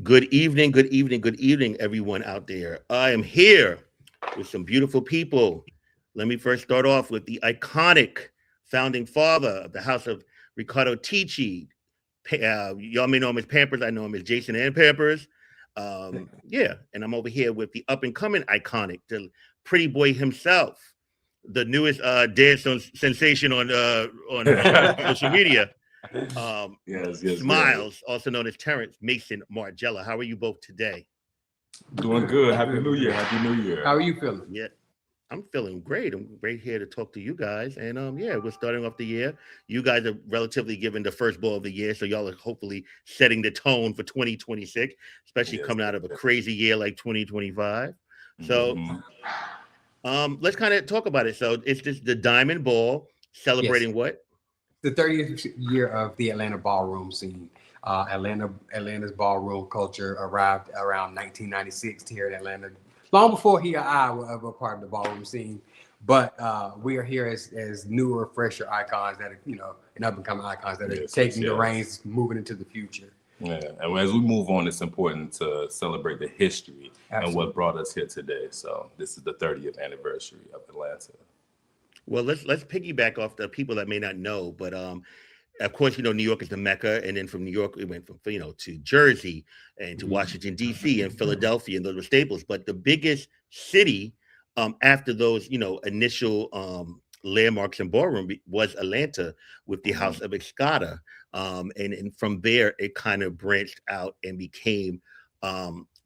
Good evening, everyone out there. I am here with some beautiful people. Let me first start off with the iconic founding father of the house of Ricardo Tisci. Y'all may know him as Pampers. I know him as Jason and Pampers. Yeah, and I'm over here with the up and coming iconic, the pretty boy himself, the newest sensation on social media. Yes. Smylez, also known as Terrence Mason Margiela. How are you both today? Doing good. Happy New Year. Happy New Year. How are you feeling? Yeah, I'm feeling great. I'm great here to talk to you guys. And yeah, we're starting off the year. You guys are relatively given the first ball of the year, so y'all are hopefully setting the tone for 2026, especially coming out of a crazy year like 2025. So let's kind of talk about it. So it's just the Diamond Ball celebrating what? The 30th year of the Atlanta ballroom scene. Atlanta's ballroom culture arrived around 1996 here in Atlanta, long before he or I were ever part of the ballroom scene. But we are here as newer, fresher icons that are, and up and coming icons that are taking the reins, moving into the future. Yeah, and as we move on, it's important to celebrate the history and what brought us here today. So this is the 30th anniversary of Atlanta. Well, let's piggyback off the people that may not know, but of course, New York is the Mecca, and then from New York, we went from to Jersey and to Washington D.C. and Philadelphia, and those were staples. But the biggest city after those initial landmarks in ballroom was Atlanta with the House of Escada, and from there it kind of branched out and became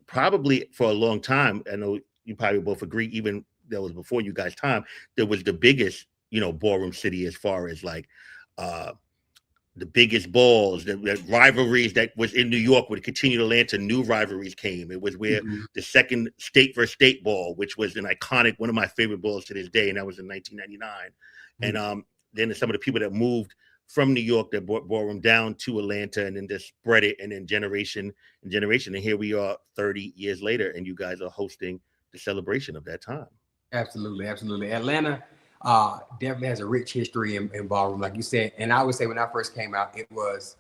probably for a long time. I know you probably both agree, even that was before you guys' time, there was the biggest, ballroom city as far as like the biggest balls, the rivalries that was in New York would continue to land to new rivalries came. It was where the second state versus state ball, which was an iconic, one of my favorite balls to this day, and that was in 1999. And then some of the people that moved from New York that brought ballroom down to Atlanta and then just spread it, and then generation and generation. And here we are 30 years later, and you guys are hosting the celebration of that time. Absolutely. Atlanta definitely has a rich history in ballroom, like you said. And I would say when I first came out, it was,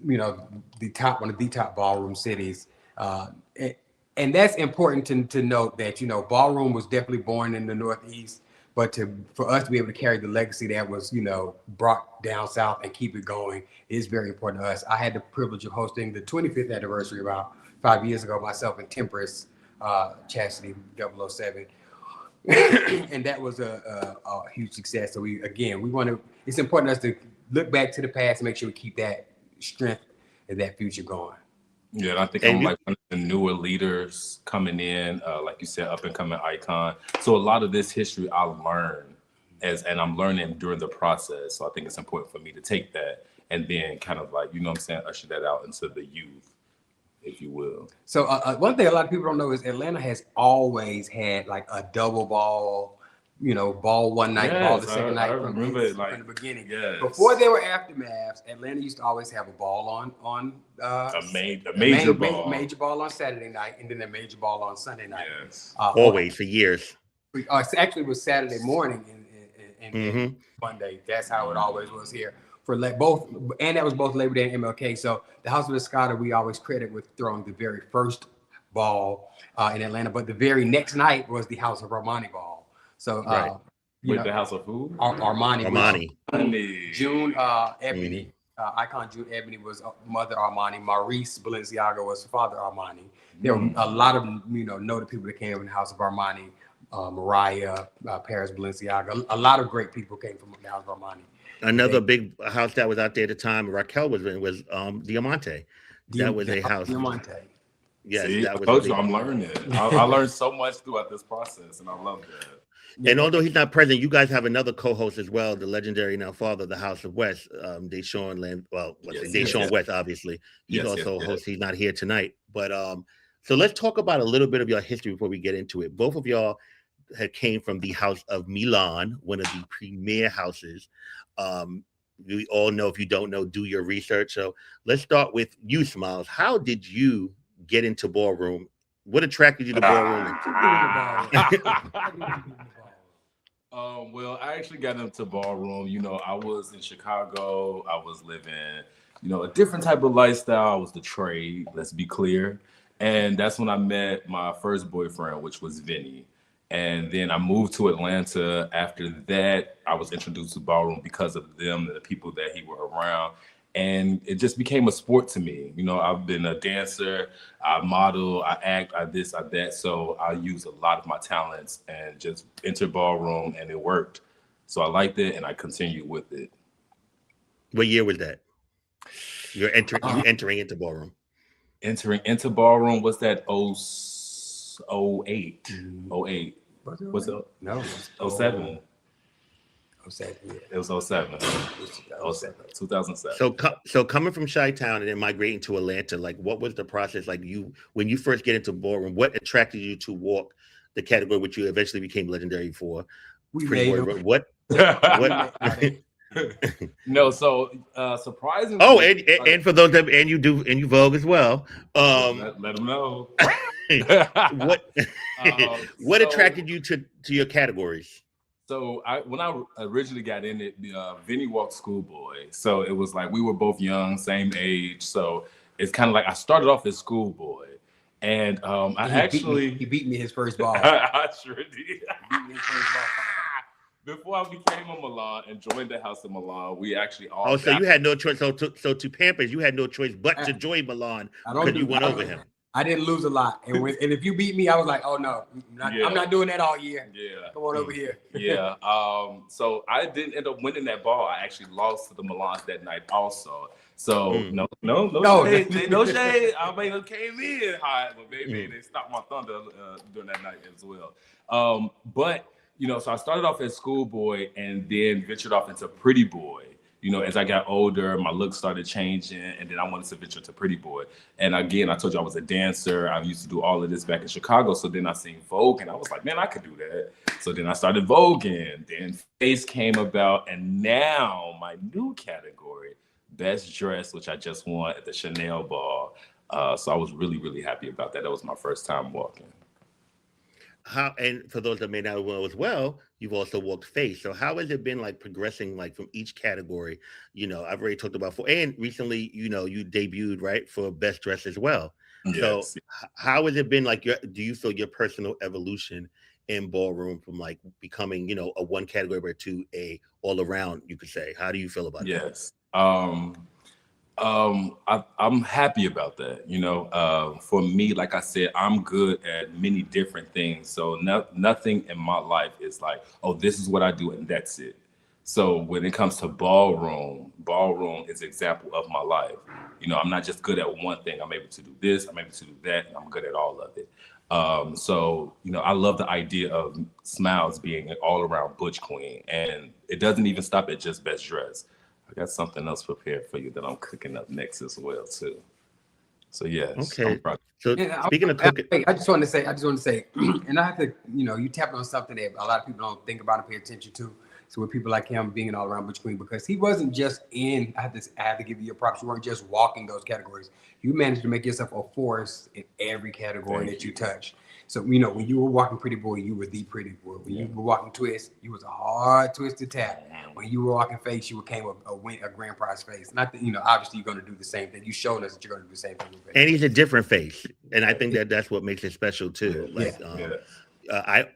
one of the top ballroom cities. And that's important to note that, ballroom was definitely born in the Northeast, but for us to be able to carry the legacy that was, brought down south and keep it going is very important to us. I had the privilege of hosting the 25th anniversary about 5 years ago, myself and Temperance Chastity 007. And that was a huge success. So it's important to us to look back to the past and make sure we keep that strength and that future going. Yeah, and I think I'm like one of the newer leaders coming in, like you said, up and coming icon. So a lot of this history I learned and I'm learning during the process. So I think it's important for me to take that and then kind of like, usher that out into the youth, if you will. So one thing a lot of people don't know is Atlanta has always had like a double ball, ball one night, ball the second night from the beginning. Yes. Before there were aftermaths, Atlanta used to always have a ball on a major ball on Saturday night, and then a major ball on Sunday night. Yes. Always for years. Actually, it was Saturday morning and Monday. That's how it always was here. For both, and that was both Labor Day and MLK. So the House of Escada, we always credit with throwing the very first ball in Atlanta, but the very next night was the House of Armani ball. So the House of who? Armani. June Ebony, icon June Ebony was Mother Armani. Maurice Balenciaga was Father Armani. There were a lot of noted people that came in the House of Armani. Mariah, Paris Balenciaga. A lot of great people came from the House of Armani. Another big house that was out there at the time Raquel was in was Diamante. That was a house. Diamante. Yes, see, that was. I'm learning. I learned so much throughout this process, and I love that. And although he's not present, you guys have another co-host as well, the legendary now father of the House of West, DeSean DeSean West. Obviously, he's also a host. He's not here tonight, but so let's talk about a little bit of your history before we get into it. Both of y'all came from the House of Milan, one of the premier houses. We all know, if you don't know, do your research. So let's start with you, Smylez. How did you get into ballroom? What attracted you to ballroom? Well, I actually got into ballroom. I was in Chicago. I was living a different type of lifestyle was the trade. Let's be clear. And that's when I met my first boyfriend, which was Vinny. And then I moved to Atlanta. After that, I was introduced to Ballroom because of them and the people that he were around. And it just became a sport to me. I've been a dancer, I model, I act, I this, I that. So I use a lot of my talents and just entered Ballroom, and it worked. So I liked it, and I continued with it. What year was that? You entering into Ballroom. Entering into Ballroom was that 08. 08. Was it? No. 07. 07, yeah. It was 07. 2007. So coming from Chi-Town and then migrating to Atlanta, like what was the process like when you first get into Ballroom? What attracted you to walk the category which you eventually became legendary for? We made them. What? No, so surprisingly. Oh, and for those that you Vogue as well. Let them know. What attracted you to your categories? So when I originally got in it, Vinny walked Schoolboy. So it was like we were both young, same age. So it's kind of like I started off as Schoolboy. And he beat me his first ball. I sure did. He beat me his first ball. Before I became a Milan and joined the House of Milan, we actually all. Oh, so you had no choice. So to Pampers, you had no choice but to join Milan because you went over him. I didn't lose a lot, and if you beat me, I was like, oh no, I'm not doing that all year. Yeah, come on over here. Yeah. So I didn't end up winning that ball. I actually lost to the Milans that night also. So no shade. No shade. I may have came in hot, but maybe they stopped my thunder during that night as well. But so I started off as Schoolboy and then ventured off into Pretty Boy. As I got older, my look started changing, and then I wanted to venture to Pretty Boy. And again, I told you I was a dancer. I used to do all of this back in Chicago. So then I seen Vogue, and I was like, man, I could do that. So then I started Voguing. Then Face came about, and now my new category, Best Dress, which I just won at the Chanel ball. So I was really, really happy about that. That was my first time walking. And for those that may not know as well, you've also walked Face. So how has it been like progressing like from each category? I've already talked about and recently, you debuted right for Best Dress as well. Yes. So how has it been like do you feel your personal evolution in Ballroom from like becoming, a one category to a all around, you could say? How do you feel about that? Yes. I'm happy about that. For me, like I said, I'm good at many different things. So nothing in my life is like, oh, this is what I do and that's it. So when it comes to Ballroom is an example of my life. I'm not just good at one thing. I'm able to do this, I'm able to do that, and I'm good at all of it. So I love the idea of Smylez being an all-around butch queen, and it doesn't even stop at just Best Dress. I got something else prepared for you that I'm cooking up next as well too. So yes. Okay. So speaking of cooking, I just want to say, and I have to, you tapped on something that a lot of people don't think about and pay attention to. So with people like him being an all-around butch queen, because he wasn't just in. I have to give you your props. You weren't just walking those categories. You managed to make yourself a force in every category that you touched. So, when you were walking Pretty Boy, you were the Pretty Boy. When you were walking Twist, you was a hard twist to tap. When you were walking Face, you became a grand prize Face. Not that, obviously you're going to do the same thing. You showed us that you're going to do the same thing with Face. And he's a different Face. And I think that's what makes it special too. Like,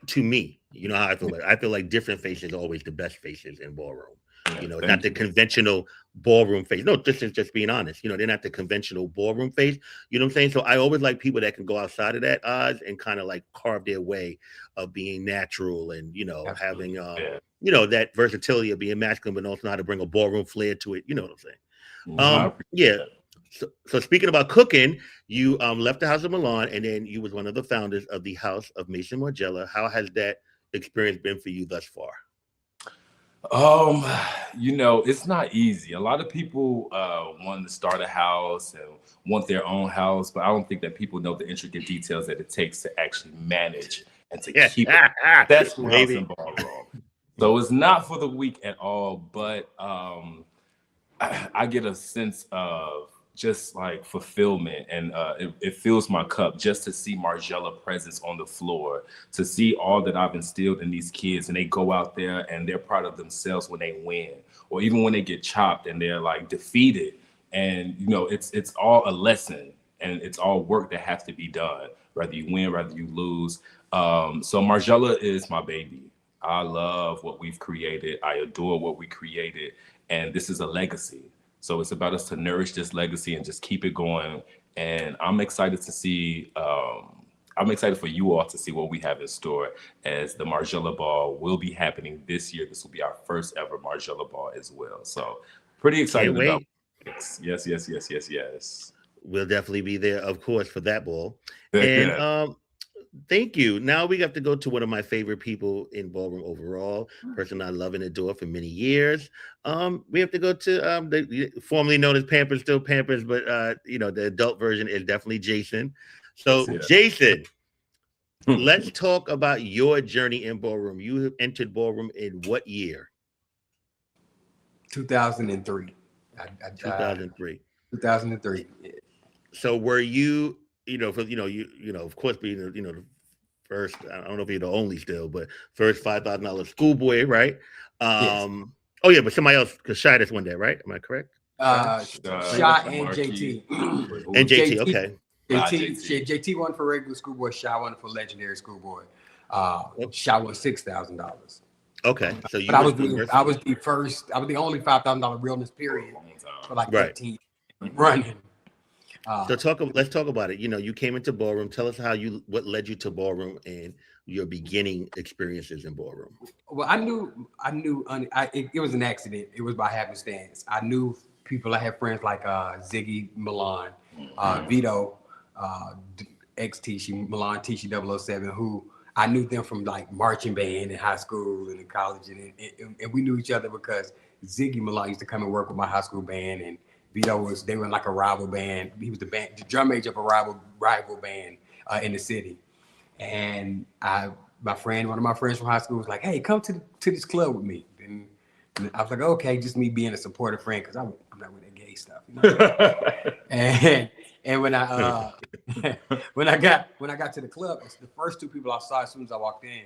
to me, you know how I feel like. I feel like different faces are always the best faces in Ballroom. Not the conventional Ballroom face. No, this is just being honest. They're not the conventional Ballroom face. You know what I'm saying? So I always like people that can go outside of that odds and kind of like carve their way of being natural and, having, that versatility of being masculine, but also know how to bring a Ballroom flair to it. You know what I'm saying? Yeah. So speaking about cooking, you left the House of Milan, and then you was one of the founders of the House of Mason Margiela. How has that experience been for you thus far? It's not easy. A lot of people want to start a house and want their own house, but I don't think that people know the intricate details that it takes to actually manage and to keep it. That's house in Ballroom. So it's not for the weak at all, but I get a sense of just like fulfillment, and it fills my cup just to see Margiela presence on the floor, to see all that I've instilled in these kids, and they go out there and they're proud of themselves when they win, or even when they get chopped and they're like defeated, And you know, it's all a lesson, and it's all work that has to be done, whether you win, whether you lose. So Margiela is my baby. I love what we've created. I adore what we created, and this is a legacy. So it's about us to nourish this legacy and just keep it going. And I'm excited to see. I'm excited for you all to see what we have in store, as the Margiela Ball will be happening this year. This will be our first ever Margiela Ball as well. So pretty excited about it. Yes. We'll definitely be there, of course, for that ball. And thank you. Now we have to go to one of my favorite people in ballroom overall, person I love and adore for many years. We have to go to the formerly known as Pampers, still Pampers, but you know, the adult version is definitely Jason. So Jason, let's talk about your journey in ballroom. You have entered ballroom in what year? 2003. 2003. 2003. Yeah. So were you, for of course, being the first, I don't know if you're the only still, but first $5,000 schoolboy, right? Yes. Oh yeah, but somebody else, because Shy just won that, right? Am I correct? Shy and JT. And JT, okay. JT won for regular schoolboy. Shy won for legendary schoolboy. Shy won $6,000. Okay, so you. But I was the only $5,000 realness period for like 15 running. Let's talk about it. You came into ballroom. Tell us what led you to ballroom and your beginning experiences in ballroom. Well, I knew it was an accident. It was by happenstance. I knew people. I had friends like Ziggy Milan, Vito, ex Tisci, Milan Tisci 007, who I knew them from like marching band in high school and in college, and we knew each other because Ziggy Milan used to come and work with my high school band, and Vito they were in like a rival band. He was the drum major of a rival band in the city. And one of my friends from high school was like, "Hey, come to this club with me." And I was like, "Okay," just me being a supportive friend, because I'm not with that gay stuff. And when I when I got to the club, the first two people I saw as soon as I walked in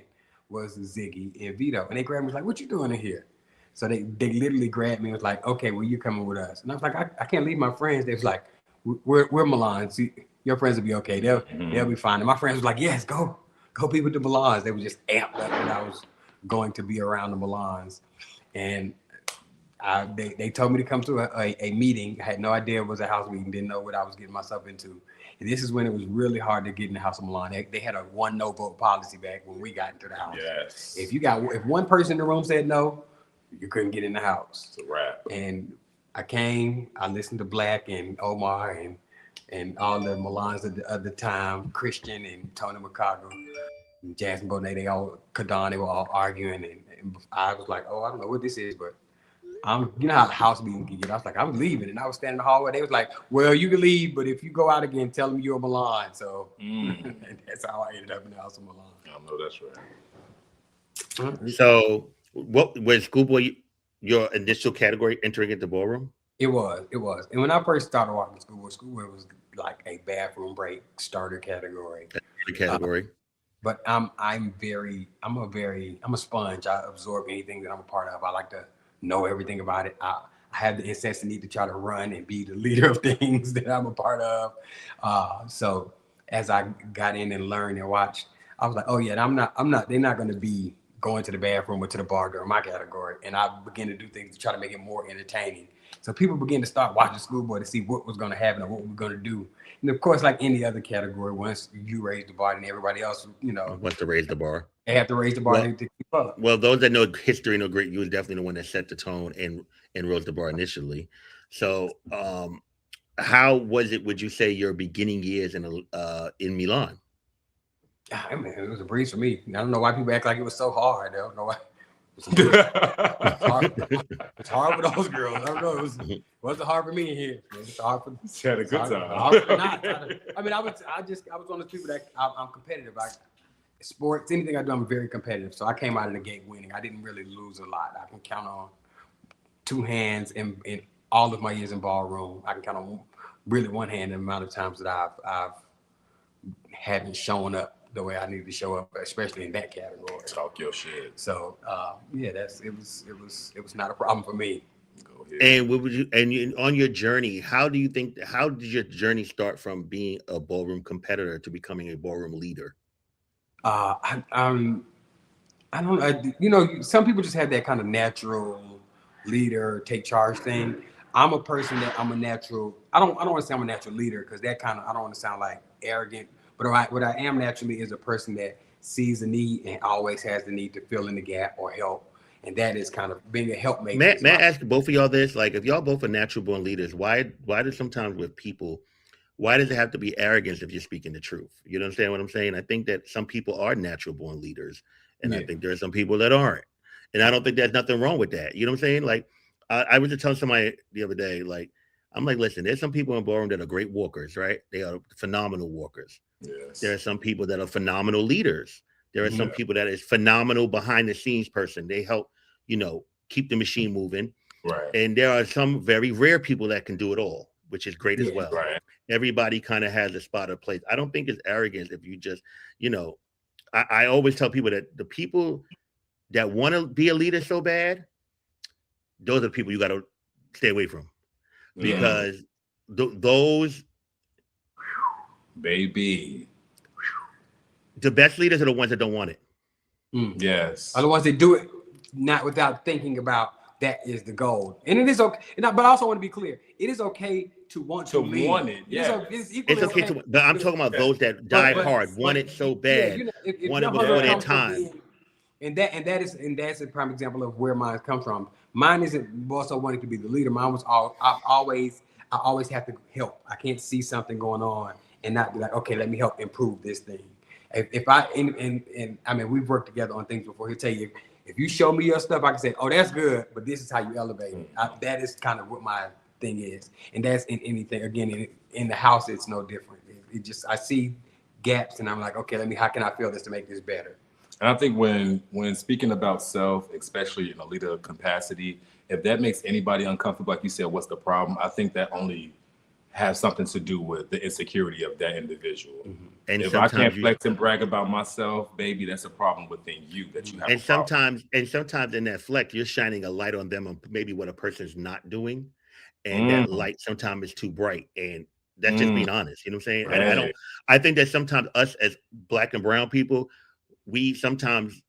was Ziggy and Vito, and they grabbed me like, "What you doing in here?" So they literally grabbed me and was like, "Okay, well, you're coming with us." And I was like, I can't leave my friends. They was like, "We're Milan. See, your friends will be okay. They'll be fine." And my friends was like, "Yes, go be with the Milans." They were just amped up that I was going to be around the Milans. And they told me to come to a meeting. I had no idea it was a house meeting, didn't know what I was getting myself into. And this is when it was really hard to get in the house of Milan. They had a 1 no vote policy back when we got into the house. Yes. If one person in the room said no, you couldn't get in the house. It's a wrap. And I came, I listened to Black and Omar and all the Milans of the time, Christian and Tony McCoggle, and Jasmine Bonet, they were all arguing. And I was like, oh, I don't know what this is, but you know how the house meeting can get. I was like, I'm leaving. And I was standing in the hallway. They was like, well, you can leave, but if you go out again, tell them you're a Milan. So and that's how I ended up in the house of Milan. I know that's right. So what was schoolboy your initial category entering into ballroom? It was. And when I first started walking schoolboy was like a bathroom break starter category. But I'm a sponge. I absorb anything that I'm a part of. I like to know everything about it. I have the incessant need to try to run and be the leader of things that I'm a part of. So as I got in and learned and watched, I was like, oh yeah, they're not going to be going to the bathroom or to the bar during my category. And I began to do things to try to make it more entertaining. So people began to start watching schoolboy to see what was going to happen or what we were going to do. And of course, like any other category, once you raise the bar, and everybody else, wants to raise the bar. They have to raise the bar to keep up. Well, those that know history know great. You was definitely the one that set the tone and rose the bar initially. So, how was it? Would you say your beginning years in Milan? I mean, it was a breeze for me. I don't know why people act like it was so hard. I don't know why. It's hard for those girls. I don't know. It wasn't hard for me in here. It's hard for. She had a good time. I mean, I was one of the people that I'm competitive. Sports, anything I do, I'm very competitive. So I came out of the gate winning. I didn't really lose a lot. I can count on 2 hands in all of my years in ballroom. I can count on really one hand the amount of times that I've haven't shown up the way I need to show up, especially in that category. Talk your shit. So it was not a problem for me. Go ahead. And what would you on your journey? How did your journey start from being a ballroom competitor to becoming a ballroom leader? I don't some people just have that kind of natural leader, take charge thing. I'm a person that I'm a natural. I don't want to say I'm a natural leader because that kind of I don't want to sound like arrogant. But what I am naturally is a person that sees a need and always has the need to fill in the gap or help. And that is kind of being a helpmate. May I ask both of y'all this? Like, if y'all both are natural born leaders, why do sometimes with people, why does it have to be arrogance if you're speaking the truth? You understand what I'm saying? I think that some people are natural born leaders, and I think there are some people that aren't. And I don't think there's nothing wrong with that. You know what I'm saying? Like, I was just telling somebody the other day, like, I'm like, listen, there's some people in ballroom that are great walkers, right? They are phenomenal walkers. Yes. There are some people that are phenomenal leaders. There are some people that is phenomenal behind the scenes person. They help, keep the machine moving. Right. And there are some very rare people that can do it all, which is great as well. Right. Everybody kind of has a spot or place. I don't think it's arrogance if you just, I always tell people that the people that want to be a leader so bad, those are the people you got to stay away from, because those baby, the best leaders are the ones that don't want it. Yes, are the ones that do it not without thinking about that is the goal. And it is okay. But I also want to be clear: it is okay to want to want it. Yeah, it's okay to. But I'm talking about those that died hard, want it so bad, want it before their time. And that's a prime example of where mine comes from. Mine isn't also wanting to be the leader. Mine was I always have to help. I can't see something going on and not be like, okay, let me help improve this thing. If I I mean, we've worked together on things before. He'll tell you, if you show me your stuff, I can say, oh, that's good, but this is how you elevate it. That is kind of what my thing is, and that's in anything. Again, in the house, it's no different. It just I see gaps, and I'm like, okay, how can I fill this to make this better? And I think when speaking about self, especially in a leader capacity, if that makes anybody uncomfortable, like you said, what's the problem? I think that only has something to do with the insecurity of that individual. And if I can't flex and brag about myself, baby, that's a problem within you that you have. And sometimes in that flex, you're shining a light on them on maybe what a person's not doing, and that light sometimes is too bright, and that's just being honest. You know what I'm saying? And I think that sometimes us as Black and brown people, we sometimes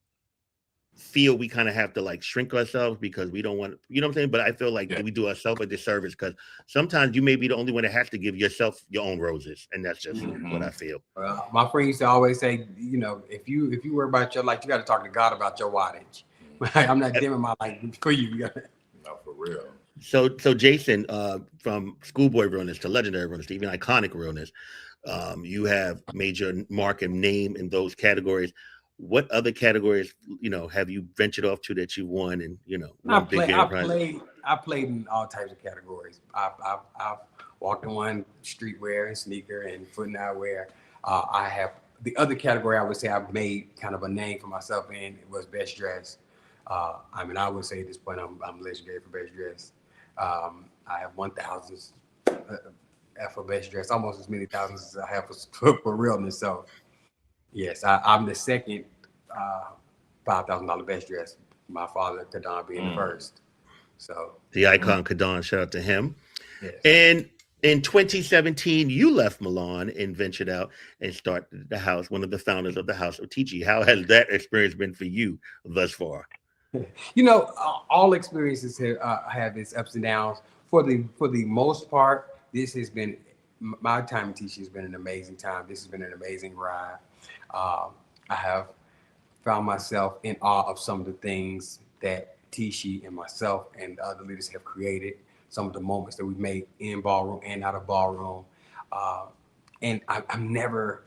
feel we kind of have to like shrink ourselves because we don't want, you know what I'm saying? But I feel like we do ourselves a disservice because sometimes you may be the only one that has to give yourself your own roses, and that's just what I feel. My friend used to always say, if you worry about your light, you got to talk to God about your wattage. I'm not dimming my light for you. No, for real. So Jason, from schoolboy realness to legendary realness to even iconic realness, you have made your mark and name in those categories. What other categories, have you ventured off to that you won? And I played in all types of categories. I've walked in one streetwear and sneaker and foot and eyewear. I have the other category. I would say I've made kind of a name for myself in. It was best dress. I would say at this point I'm legendary for best dress. I have 1,000 for best dress, almost as many thousands as I have for realness. So. Yes, I'm the second $5,000 best dress. My father, Kadon, being the first. So the icon Kadon, shout out to him. Yes. And in 2017, you left Milan and ventured out and started the house, one of the founders of the House of Tisci. How has that experience been for you thus far? All experiences have its ups and downs. For the most part, this has been my time in Tisci has been an amazing time. This has been an amazing ride. I have found myself in awe of some of the things that Tisci and myself and other leaders have created, some of the moments that we've made in ballroom and out of ballroom. And I'm never,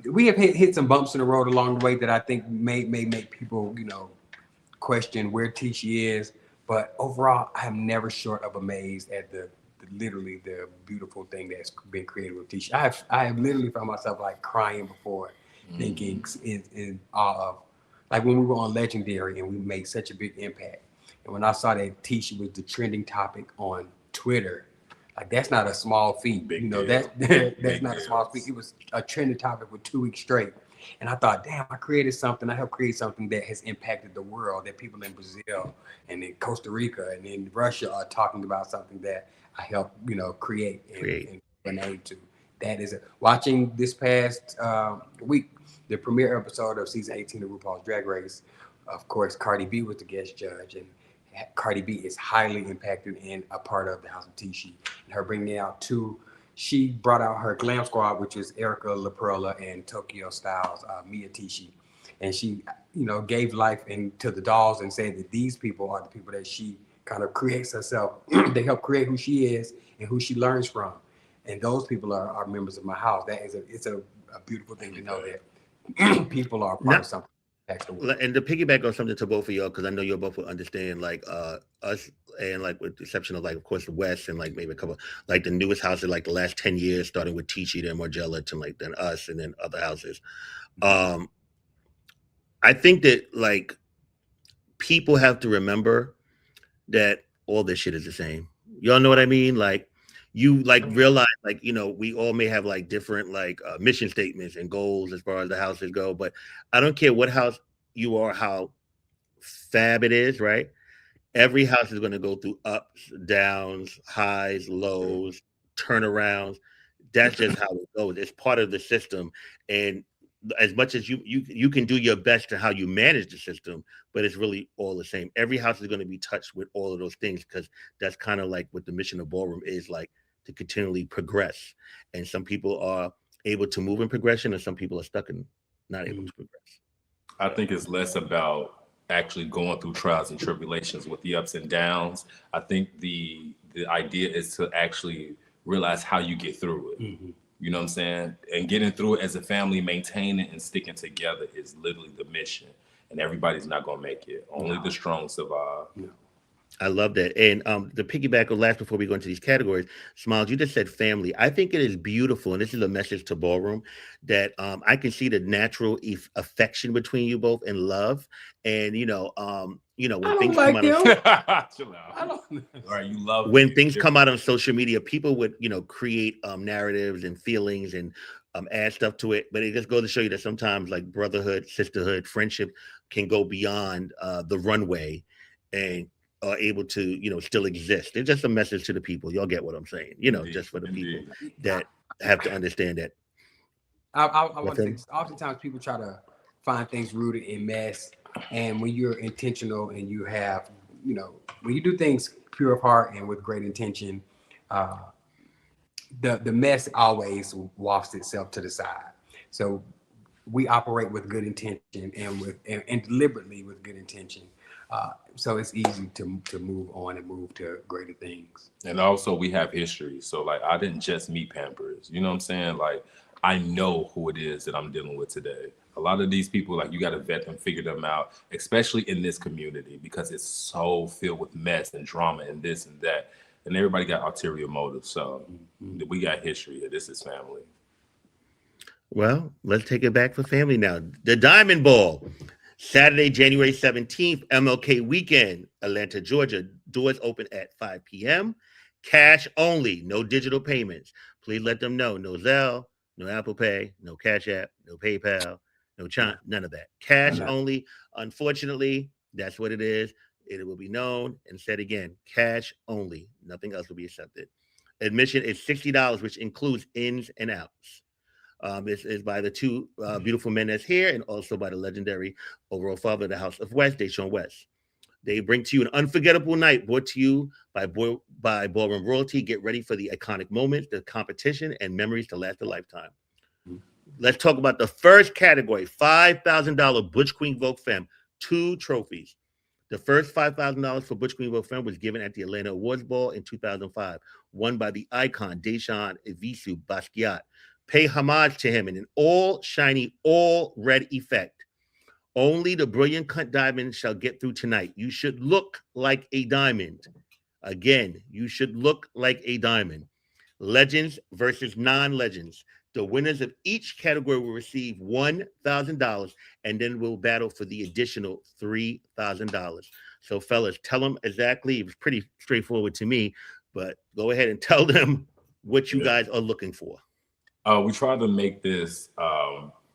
we have hit some bumps in the road along the way that I think may make people, question where Tisci is. But overall, I am never short of amazed at literally the beautiful thing that's been created with Tisci. I have literally found myself like crying before, thinking in awe of, like when we were on Legendary and we made such a big impact. And when I saw that Tisci was the trending topic on Twitter, like that's not a small feat. That's not a small feat. It was a trending topic for 2 weeks straight. And I thought, damn, I created something. I helped create something that has impacted the world, that people in Brazil and in Costa Rica and in Russia are talking about something that I helped, create and name to. That is watching this past week, the premiere episode of season 18 of RuPaul's Drag Race. Of course, Cardi B was the guest judge, and Cardi B is highly impacted and a part of the House of Tisci. And her bringing out she brought out her glam squad, which is Erica LaPerla and Tokyo Styles, Mia Tisci. And she, gave life into the dolls and said that these people are the people that she kind of creates herself. They help create who she is and who she learns from. And those people are members of my house. It's a beautiful thing to know that people are part of something. And to piggyback on something to both of y'all, because I know you both will understand, like us, and like with the exception of like of course the West and like maybe a couple like the newest houses like the last 10 years, starting with Tisci, then Margiela, to like then us, and then other houses. I think that like people have to remember that all this shit is the same. Y'all know what I mean? Like you like realize like we all may have like different like mission statements and goals as far as the houses go, but I don't care what house you are, how fab it is, right? Every house is going to go through ups, downs, highs, lows, turnarounds. That's just how it goes. It's part of the system, and as much as you can do your best to how you manage the system, but it's really all the same. Every house is going to be touched with all of those things, because that's kind of like what the mission of Ballroom is, like to continually progress. And some people are able to move in progression, and some people are stuck and not able to progress. I think it's less about actually going through trials and tribulations with the ups and downs. I think the idea is to actually realize how you get through it. You know what I'm saying? And getting through it as a family, maintaining and sticking together is literally the mission. And everybody's not going to make it. Only the strong survive. I love that. And the piggyback on last before we go into these categories, Smylez, you just said family. I think it is beautiful, and this is a message to Ballroom, that I can see the natural affection between you both and love. And when things come out when things come out on social media, people would create narratives and feelings and add stuff to it. But it just goes to show you that sometimes like brotherhood, sisterhood, friendship can go beyond the runway and are able to, still exist. It's just a message to the people. Y'all get what I'm saying, just for the people that have to understand that. I want to say, oftentimes people try to find things rooted in mess. And when you're intentional and you have, when you do things pure of heart and with great intention, the mess always wafts itself to the side. So we operate with good intention and deliberately with good intention. So it's easy to move on and move to greater things. And also we have history. So like I didn't just meet Pampers. You know what I'm saying? Like I know who it is that I'm dealing with today. A lot of these people, like you got to vet them, figure them out, especially in this community, because it's so filled with mess and drama and this and that. And everybody got ulterior motives. So we got history here. This is family. Well, let's take it back for family now. The Diamond Ball. Saturday, January 17th, MLK weekend, Atlanta, Georgia. Doors open at 5 p.m. Cash only, no digital payments. Please let them know. No Zelle, no Apple Pay, no Cash App, no PayPal, no Chime, none of that. Cash only. Unfortunately, that's what it is. It will be known and said again, cash only. Nothing else will be accepted. Admission is $60, which includes ins and outs. This is by the two beautiful men that's here, and also by the legendary overall father of the House of West, DeSean West. They bring to you an unforgettable night brought to you by Ballroom Royalty. Get ready for the iconic moments, the competition, and memories to last a lifetime. Let's talk about the first category, $5,000 Butch Queen Vogue Femme, 2 trophies. The first $5,000 for Butch Queen Vogue Femme was given at the Atlanta Awards Ball in 2005, won by the icon DeSean Basquiat. Pay homage to him in an all shiny, all red effect. Only the brilliant cut diamond shall get through tonight. You should look like a diamond. Again, you should look like a diamond. Legends versus non-legends. The winners of each category will receive $1,000 and then will battle for the additional $3,000. So, fellas, tell them exactly. It was pretty straightforward to me, but go ahead and tell them what you guys are looking for. We tried to make this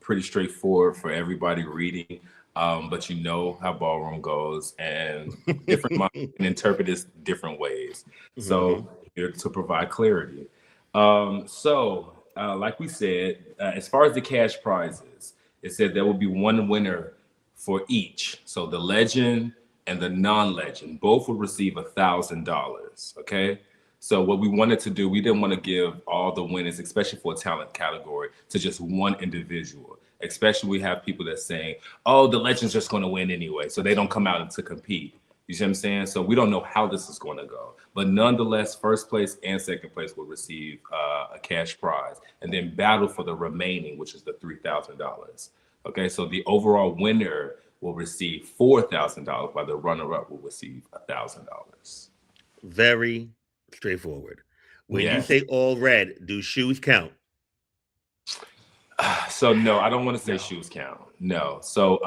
pretty straightforward for everybody reading. But you know how ballroom goes, and different minds can interpret this different ways. So here to provide clarity. Like we said, as far as the cash prizes, it said there will be one winner for each. So the legend and the non-legend both will receive $1,000. Okay. So what we wanted to do, we didn't want to give all the winners, especially for a talent category, to just one individual. Especially we have people that saying, oh, the legend's just going to win anyway, so they don't come out to compete. You see what I'm saying? So we don't know how this is going to go. But nonetheless, first place and second place will receive a cash prize and then battle for the remaining, which is the $3,000. Okay, so the overall winner will receive $4,000 while the runner-up will receive $1,000. Very straightforward. When you say all red, do shoes count? So no, I don't want to say shoes count. No. So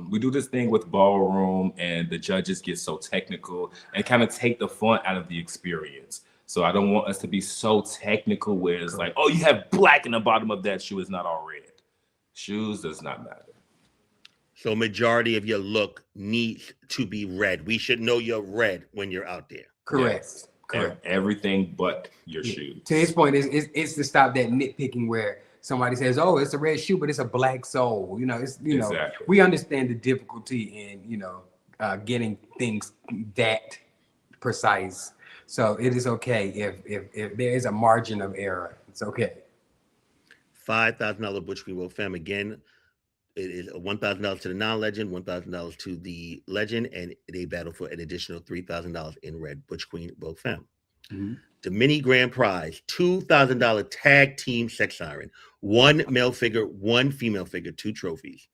we do this thing with ballroom, and the judges get so technical and kind of take the fun out of the experience. So I don't want us to be so technical where it's like, oh, you have black in the bottom of that shoe, is not all red. Shoes does not matter. So majority of your look needs to be red. We should know you're red when you're out there. Correct. Yes. Correct. Everything but your shoes. To his point, it's to stop that nitpicking where somebody says, "Oh, it's a red shoe, but it's a black sole." You know, it's Exactly. we understand the difficulty in getting things that precise. So it is okay if there is a margin of error. It's okay. $5,000 Butch Queen Vote Femme. Again, it is $1,000 to the non-legend, $1,000 to the legend, and they battle for an additional $3,000 in red Butch Queen Vote Femme. The mini grand prize, $2,000 tag team sex siren, one male figure, one female figure, 2 trophies.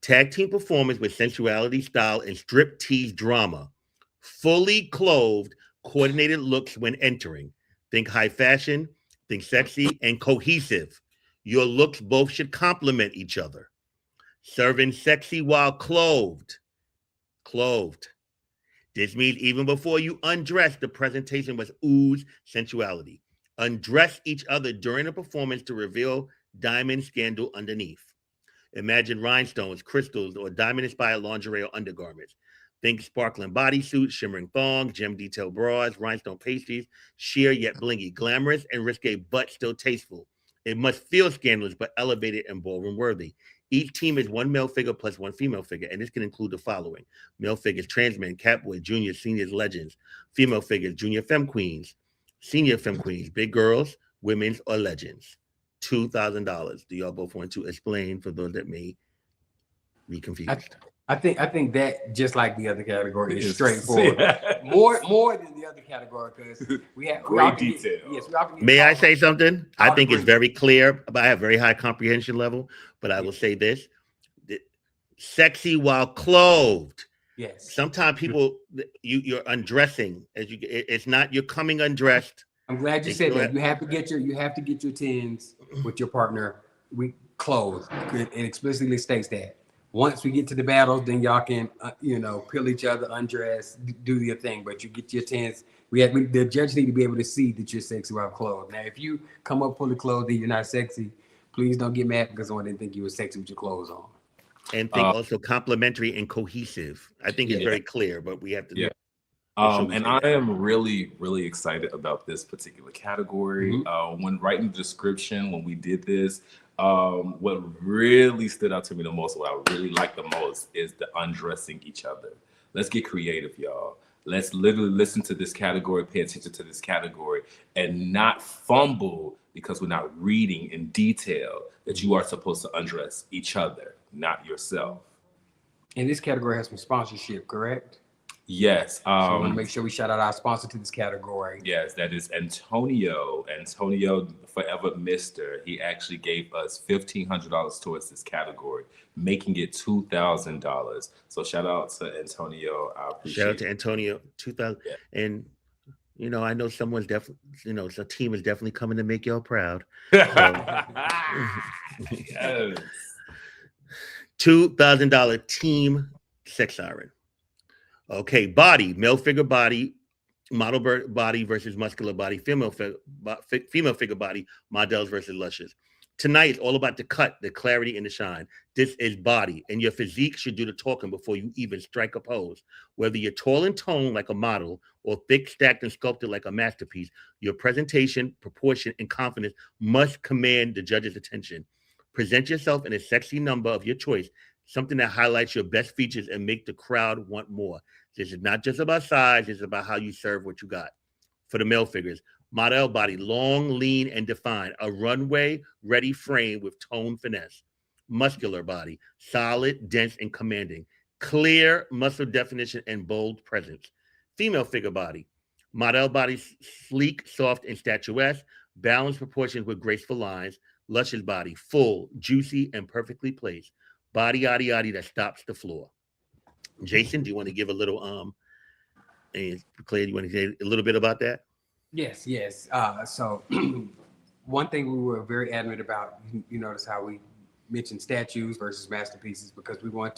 Tag team performance with sensuality, style, and strip tease drama. Fully clothed, coordinated looks when entering. Think high fashion, think sexy, and cohesive. Your looks both should complement each other. Serving sexy while clothed. Clothed. This means even before you undress, the presentation must ooze sensuality. Undress each other during the performance to reveal diamond scandal underneath. Imagine rhinestones, crystals, or diamond-inspired lingerie or undergarments. Think sparkling bodysuits, shimmering thongs, gem detailed bras, rhinestone pastries, sheer yet blingy, glamorous and risque but still tasteful. It must feel scandalous but elevated and ballroom worthy. Each team is one male figure plus one female figure, and this can include the following: male figures, transmen, catboys, juniors, seniors, legends; female figures, junior femme queens, senior femme queens, big girls, women's, or legends. $2,000. Do y'all both want to explain for those that may be confused? I think that, just like the other category, is straightforward. more than the other category, because we have great detail. May I say something? I think it's very clear, but I have very high comprehension level. But I will say this: sexy while clothed. Yes. Sometimes people, you're undressing as you. It's not you're coming undressed. I'm glad you said that. You have to get your tens with your partner. We clothed. It explicitly states that. Once we get to the battles, then y'all can, peel each other, undress, do your thing. But you get your tens. The judges need to be able to see that you're sexy while clothed. Now, if you come up fully clothed and you're not sexy, please don't get mad because someone didn't think you were sexy with your clothes on. And think also complimentary and cohesive. I think it's very clear, but we have to. Yeah. And I am really, really excited about this particular category. When writing the description, when we did this, what really stood out to me the most, what I really like the most, is the undressing each other. Let's get creative, y'all. Let's literally listen to this category, pay attention to this category, and not fumble because we're not reading in detail that you are supposed to undress each other, not yourself. And this category has some sponsorship, correct? Yes. So I want to make sure we shout out our sponsor to this category. Yes, that is Antonio. Antonio, forever Mister. He actually gave us $1,500 towards this category, making it $2,000. So shout out to Antonio. I appreciate it. Shout out to Antonio. 2,000. Yeah. And I know someone's definitely, the team is definitely coming to make y'all proud. So, yes. $2,000 team sex siren. Okay, body, male figure body, model body versus muscular body, female figure body, models versus luscious. Tonight is all about the cut, the clarity, and the shine. This is body, and your physique should do the talking before you even strike a pose. Whether you're tall and toned like a model or thick, stacked, and sculpted like a masterpiece, your presentation, proportion, and confidence must command the judge's attention. Present yourself in a sexy number of your choice, something that highlights your best features and make the crowd want more. This is not just about size, it's about how you serve what you got. For the male figures, model body, long, lean, and defined. A runway-ready frame with tone finesse. Muscular body, solid, dense, and commanding. Clear muscle definition and bold presence. Female figure body, model body, sleek, soft, and statuesque. Balanced proportions with graceful lines. Luscious body, full, juicy, and perfectly placed. Body, yaddy, yaddy that stops the floor. Jason, do you want to give a little, and Claire, do you want to say a little bit about that? Yes. So one thing we were very adamant about, you notice how we mentioned statues versus masterpieces, because we want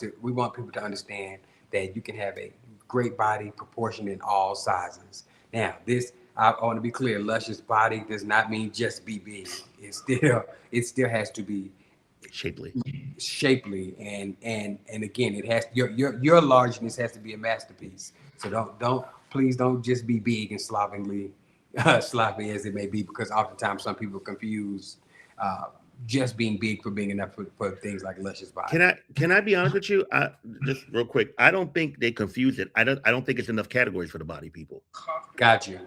people to understand that you can have a great body proportion in all sizes. Now, I want to be clear, luscious body does not mean just be big. It still has to be shapely, and again, it has your largeness has to be a masterpiece. So please don't just be big and sloppy as it may be, because oftentimes some people confuse just being big for being enough for things like luscious body. Can I be honest with you? Just real quick, I don't think they confuse it. I don't think it's enough categories for the body people. Got you.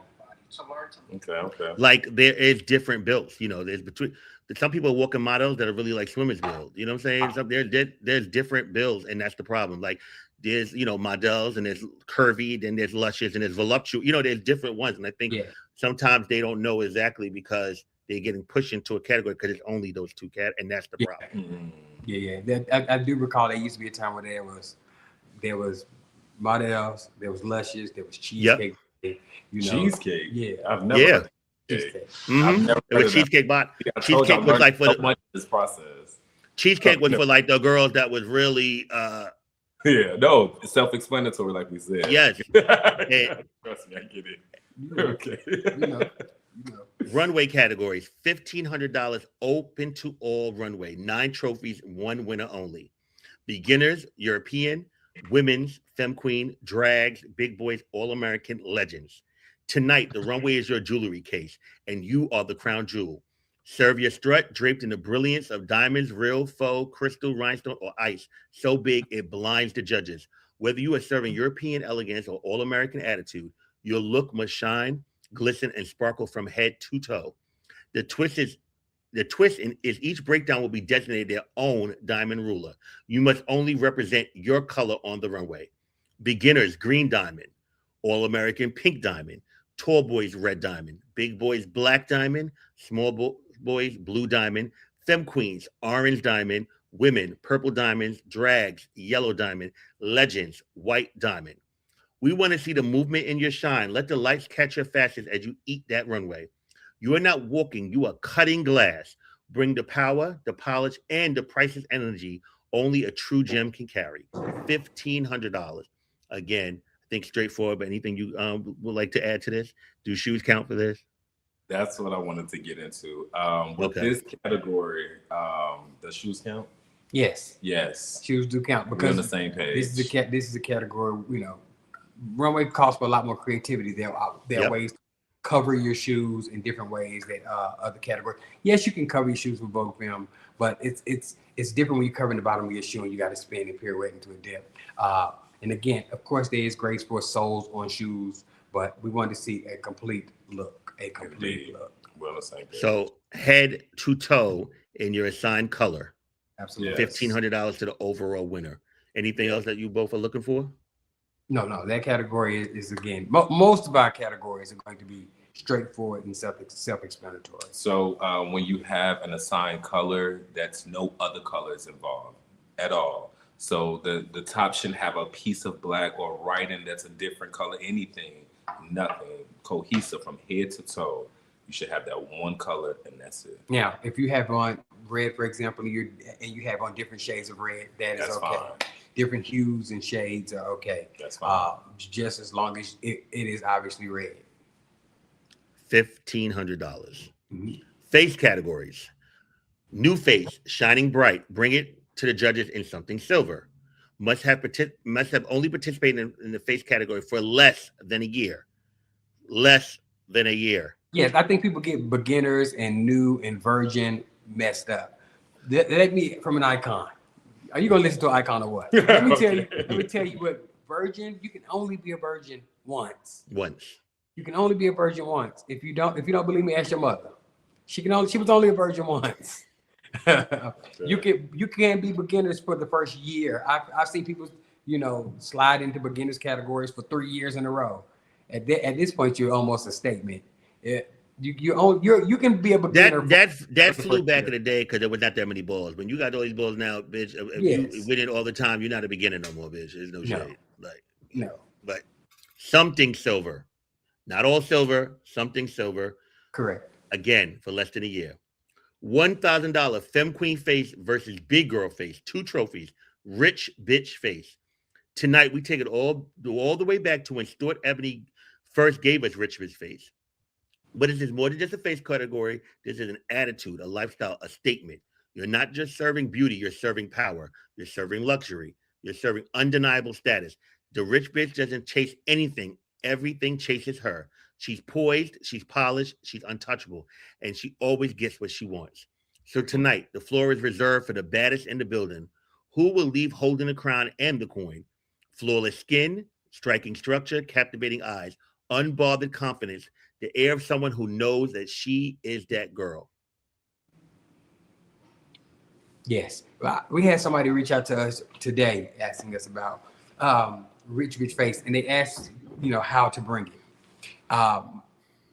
Okay. Like there is different builds. There's between some people are walking models that are really like swimmers build. You know what I'm saying? There's different builds, and that's the problem. Like there's models, and there's curvy, then there's luscious, and there's voluptuous. There's different ones, and I think sometimes they don't know exactly because they're getting pushed into a category because it's only those two and that's the problem. I do recall there used to be a time where there was models, there was luscious, there was cheesecake. Cheesecake. Yeah, I've never. Cheesecake. I've never heard of cheesecake bot. Cheesecake was like for this process. Cheesecake was for like the girls that was really. It's self-explanatory, like we said. Yes. Trust me, I get it. Okay. Runway categories: $1,500, open to all runway. 9 trophies, 1 winner only. Beginners, European, women's, femme queen, drags, big boys, all American, legends. Tonight, the runway is your jewelry case, and you are the crown jewel. Serve your strut draped in the brilliance of diamonds, real, faux, crystal, rhinestone, or ice. So big it blinds the judges. Whether you are serving European elegance or all American attitude, your look must shine, glisten, and sparkle from head to toe. The twist is each breakdown will be designated their own diamond ruler. You must only represent your color on the runway. Beginners, green diamond. All American, pink diamond. Tall boys, red diamond. Big boys, black diamond. Small boys, blue diamond. Femme queens, orange diamond. Women, purple diamonds. Drags, yellow diamond. Legends, white diamond. We want to see the movement in your shine. Let the lights catch your fashions as you eat that runway. You are not walking, you are cutting glass. Bring the power, the polish, and the priceless energy only a true gem can carry. $1,500. Again, I think straightforward, but anything you would like to add to this? Do shoes count for this? That's what I wanted to get into. This category, does shoes count? Yes. Shoes do count because we're on the same page. This is a category, runway calls for a lot more creativity. There are ways to cover your shoes in different ways that other categories. Yes, you can cover your shoes with Vogue film, but it's different when you're covering the bottom of your shoe and you got to spin and pirouette into a dip. And again, of course, there is grace for soles on shoes, but we want to see a complete look. Well, the same page. So head to toe in your assigned color. Absolutely. $1,500 to the overall winner. Anything else that you both are looking for? No, that category is again, most of our categories are going to be straightforward and self-explanatory. So when you have an assigned color, that's no other colors involved at all. So the top shouldn't have a piece of black or writing that's a different color, anything, nothing. Cohesive from head to toe. You should have that one color and that's it. Now, if you have on red, for example, and you have on different shades of red, that's okay. Fine. Different hues and shades are okay. That's fine. Just as long as it is obviously red. $1,500. Face categories. New face, shining bright. Bring it to the judges in something silver. Must have only participated in the face category for less than a year. Less than a year. Yes, I think people get beginners and new and virgin messed up. Let me from an icon. Are you gonna listen to an icon or what? Let me tell you. Let me tell you what. Virgin, you can only be a virgin once. Once. You can only be a virgin once. If you don't believe me, ask your mother. She was only a virgin once. You can't be beginners for the first year. I've seen people, slide into beginners categories for 3 years in a row. At this point, you're almost a statement. You can be a beginner. That flew back in the day because there was not that many balls. When you got all these balls now, bitch, if you win it all the time, you're not a beginner no more, bitch. There's no shade. But something silver, not all silver, something silver. Correct. Again, for less than a year. $1,000 Femme Queen face versus Big Girl face. 2 trophies. Rich bitch face. Tonight we take it all the way back to when Stuart Ebony first gave us Rich Bitch face. But this is more than just a face category. This is an attitude, a lifestyle, a statement. You're not just serving beauty, you're serving power. You're serving luxury. You're serving undeniable status. The rich bitch doesn't chase anything. Everything chases her. She's poised, she's polished, she's untouchable, and she always gets what she wants. So tonight, the floor is reserved for the baddest in the building. Who will leave holding the crown and the coin? Flawless skin, striking structure, captivating eyes, unbothered confidence, the air of someone who knows that she is that girl. Yes. We had somebody reach out to us today asking us about rich bitch face, and they asked, how to bring it. I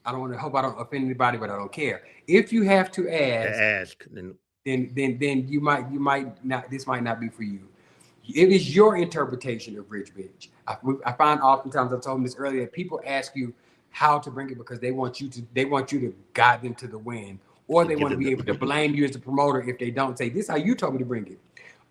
hope I don't offend anybody, but I don't care. If you have to ask, then you might not. This might not be for you. It is your interpretation of rich bitch. I find oftentimes, I've told them this earlier, people ask you how to bring it because they want you to guide them to the win, or they want to be able to blame you as the promoter if they don't say, this is how you told me to bring it.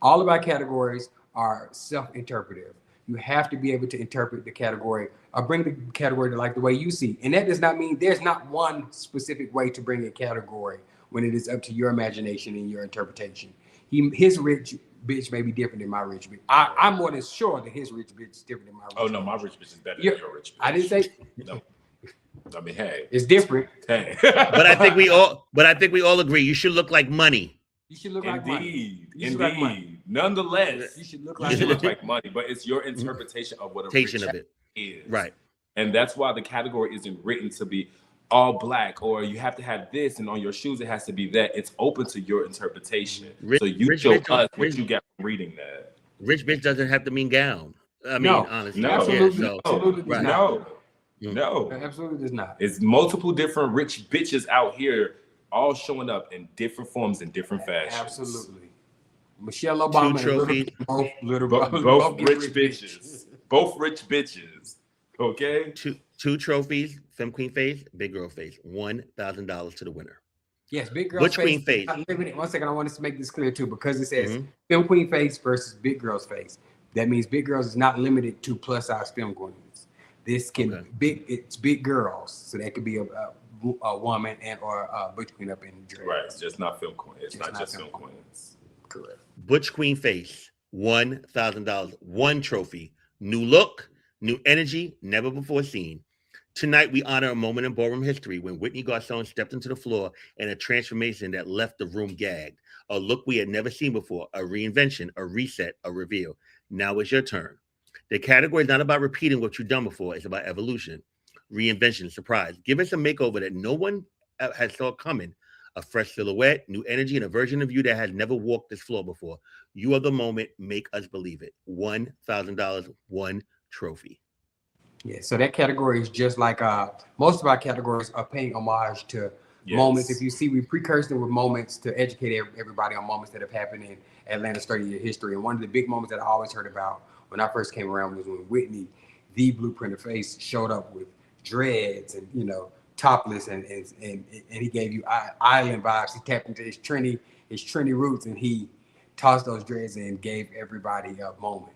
All of our categories are self-interpretive. You have to be able to interpret the category or bring the category to like the way you see. And that does not mean there's not one specific way to bring a category when it is up to your imagination and your interpretation. His rich bitch may be different than my rich bitch. I'm more than sure that his rich bitch is different than my rich bitch. Oh, no, my rich bitch is better than your rich bitch. I didn't say... No. I mean, hey. It's different. Hey. But I think we all agree you should look like money. You should look like money. Indeed. Like money. Nonetheless, you should look like money, but it's your interpretation of what a rich of it is. Right. And that's why the category isn't written to be all black, or you have to have this, and on your shoes it has to be that. It's open to your interpretation. So you show us what you get from reading that. Rich bitch doesn't have to mean gown. Honestly. No. Absolutely does not. No. Absolutely does not. It's multiple different rich bitches out here, all showing up in different forms and different fashions. Absolutely. Michelle Obama 2 trophies. Both rich bitches. Both rich bitches. Okay? 2 trophies, Femme Queen face, Big Girl face. $1,000 to the winner. Yes, Big Girl Butch face. Queen face. 1 second, I want to make this clear too, because it says Femme Queen face versus Big Girl's face. That means Big Girls is not limited to plus size film queens. This can it's big girls, so that could be a woman and or a butch queen up in dress. Right, it's just not film queen. It's not just film queens. Correct. Butch Queen face, $1,000, 1 trophy, new look, new energy, never before seen. Tonight we honor a moment in ballroom history when Whitney Garcon stepped into the floor in a transformation that left the room gagged. A look we had never seen before, a reinvention, a reset, a reveal. Now it's your turn. The category is not about repeating what you've done before. It's about evolution, reinvention, surprise. Give us a makeover that no one has saw coming. A fresh silhouette, new energy, and a version of you that has never walked this floor before. You are the moment. Make us believe it. $1,000, 1 trophy. Yeah, so that category is just like most of our categories are paying homage to moments. If you see, we precursed them with moments to educate everybody on moments that have happened in Atlanta's 30-year history. And one of the big moments that I always heard about when I first came around was when Whitney, the blueprint of face, showed up with dreads and topless, and he gave you island vibes. He tapped into his Trini roots, and he tossed those dreads and gave everybody a moment.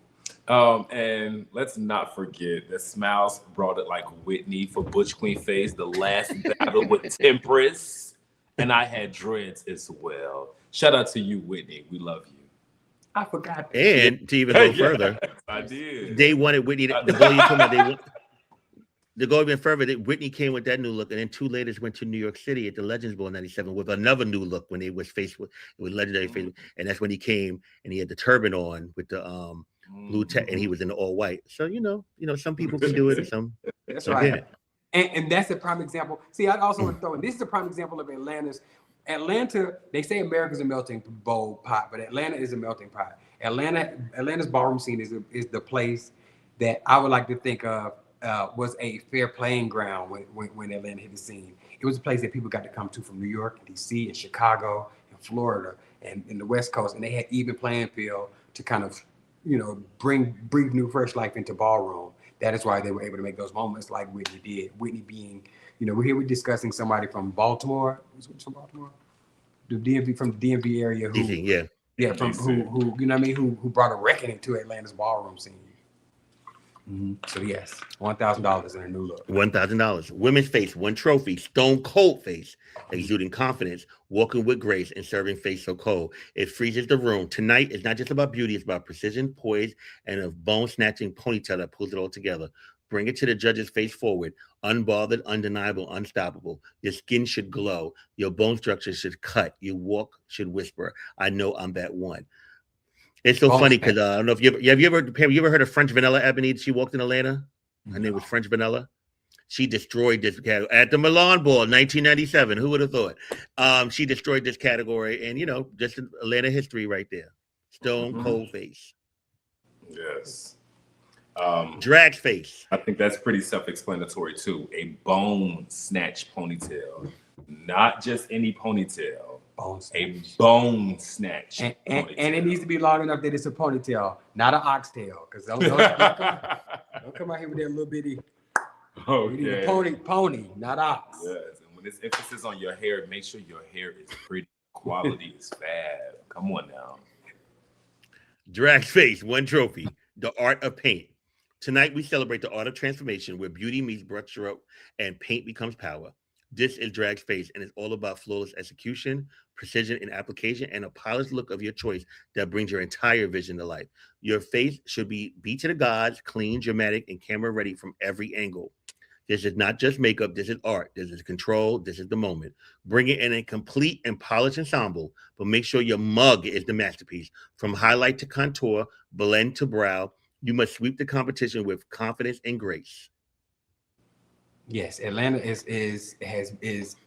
And let's not forget that Smylez brought it like Whitney for Butch Queen face, the last battle with Tempest, and I had dreads as well. Shout out to you, Whitney. We love you. I forgot that. And to even go further, I did. they wanted Whitney. The goal you're talking about, to go even further, Whitney came with that new look, and then 2 ladies went to New York City at the Legends Ball '97 with another new look when they was faced with legendary face, and that's when he came and he had the turban on with the blue tech, and he was in the all white. So you know, some people can do it, and some that's right. And that's a prime example. See, I also want to throw in, this is a prime example of Atlanta, they say America's a melting pot, but Atlanta is a melting pot. Atlanta's ballroom scene is the place that I would like to think of was a fair playing ground when Atlanta hit the scene. It was a place that people got to come to from New York, DC, and Chicago, and Florida, and in the West Coast, and they had even playing field to kind of, breathe new fresh life into ballroom. That is why they were able to make those moments like Whitney did. Whitney being, we're discussing somebody from Baltimore. Who's from Baltimore? The DMV, from the DMV area. Who, DC, yeah, from who who brought a reckoning to Atlanta's ballroom scene. So yes, $1,000 in a new look. $1,000. Women's face, 1 trophy. Stone cold face, exuding confidence, walking with grace, and serving face so cold it freezes the room. Tonight is not just about beauty; it's about precision, poise, and a bone-snatching ponytail that pulls it all together. Bring it to the judge's face forward, unbothered, undeniable, unstoppable. Your skin should glow. Your bone structure should cut. Your walk should whisper, "I know I'm that one." It's so funny because I don't know if you ever heard of French Vanilla Ebony? She walked in Atlanta. Her name was French Vanilla. She destroyed this category at the Milan Ball, 1997. Who would have thought? She destroyed this category, and just Atlanta history right there. Stone cold face. Yes. Drag face. I think that's pretty self-explanatory too. A bone snatch ponytail, not just any ponytail. A bone snatch, and it needs to be long enough that it's a ponytail, not an oxtail. Because don't come out here with that little bitty. Okay. Pony, not ox. Yes, and when it's emphasis on your hair, make sure your hair is pretty. Quality is fab. Come on now. Drag face, 1 trophy. The art of paint. Tonight we celebrate the art of transformation, where beauty meets brushstroke and paint becomes power. This is Drag's face, and it's all about flawless execution, precision in application, and a polished look of your choice that brings your entire vision to life. Your face should be beat to the gods, clean, dramatic, and camera ready from every angle. This is not just makeup. This is art. This is control. This is the moment. Bring it in a complete and polished ensemble, but make sure your mug is the masterpiece. From highlight to contour, blend to brow, you must sweep the competition with confidence and grace. Yes, Atlanta is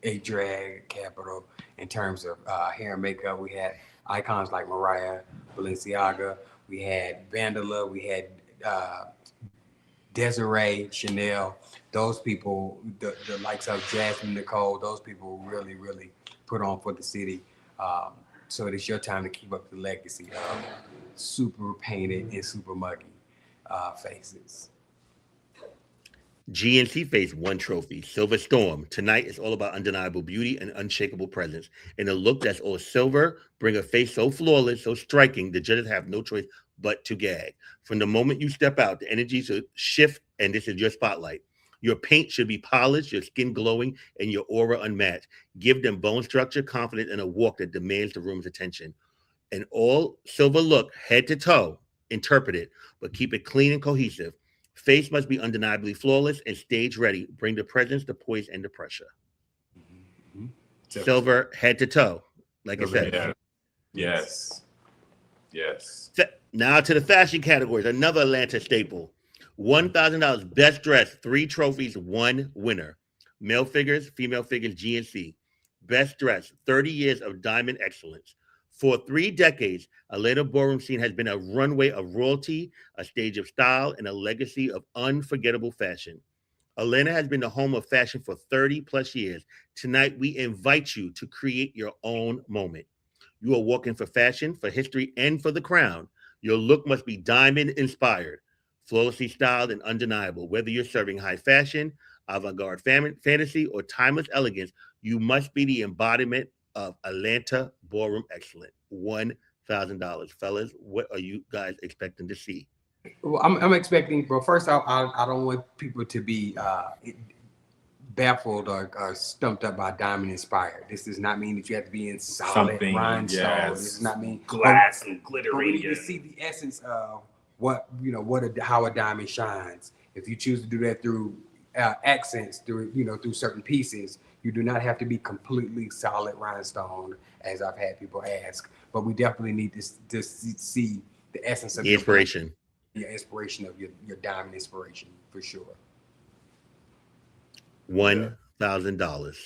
a drag capital in terms of hair and makeup. We had icons like Mariah, Balenciaga. We had Vandala. We had Desiree, Chanel. Those people, the likes of Jasmine Nicole, those people really, really put on for the city. So it's your time to keep up the legacy of super painted and super muggy faces. GNC face, 1 trophy. Silver Storm. Tonight is all about undeniable beauty and unshakable presence. In a look that's all silver, bring a face so flawless, so striking, the judges have no choice but to gag. From the moment you step out, the energy should shift, and this is your spotlight. Your paint should be polished, your skin glowing, and your aura unmatched. Give them bone structure, confidence, and a walk that demands the room's attention. An all silver look, head to toe, interpret it, but keep it clean and cohesive. Face must be undeniably flawless and stage ready. Bring the presence, the poise, and the pressure. Mm-hmm. Silver, head to toe, like I said. Yeah. Yes. Now to the fashion categories, another Atlanta staple. $1,000 best dress, 3 trophies, 1 winner. Male figures, female figures, GNC. Best dress, 30 years of diamond excellence. For 3 decades, Atlanta ballroom scene has been a runway of royalty, a stage of style, and a legacy of unforgettable fashion. Atlanta has been the home of fashion for 30 plus years. Tonight, we invite you to create your own moment. You are walking for fashion, for history, and for the crown. Your look must be diamond inspired, flawlessly styled, and undeniable. Whether you're serving high fashion, avant-garde fantasy, or timeless elegance, you must be the embodiment of Atlanta ballroom excellence. $1,000. Fellas, what are you guys expecting to see? Well, I'm expecting, bro. First off, I don't want people to be baffled or stumped up by diamond inspired. This does not mean that you have to be in solid Something, rhinestone. yes, This does not mean glass and but we glittering. need to see the essence of how a diamond shines. If you choose to do that through accents, through certain pieces, you do not have to be completely solid rhinestone, as I've had people ask. But we definitely need to see the essence of The inspiration. your inspiration of your diamond inspiration for sure. $1,000.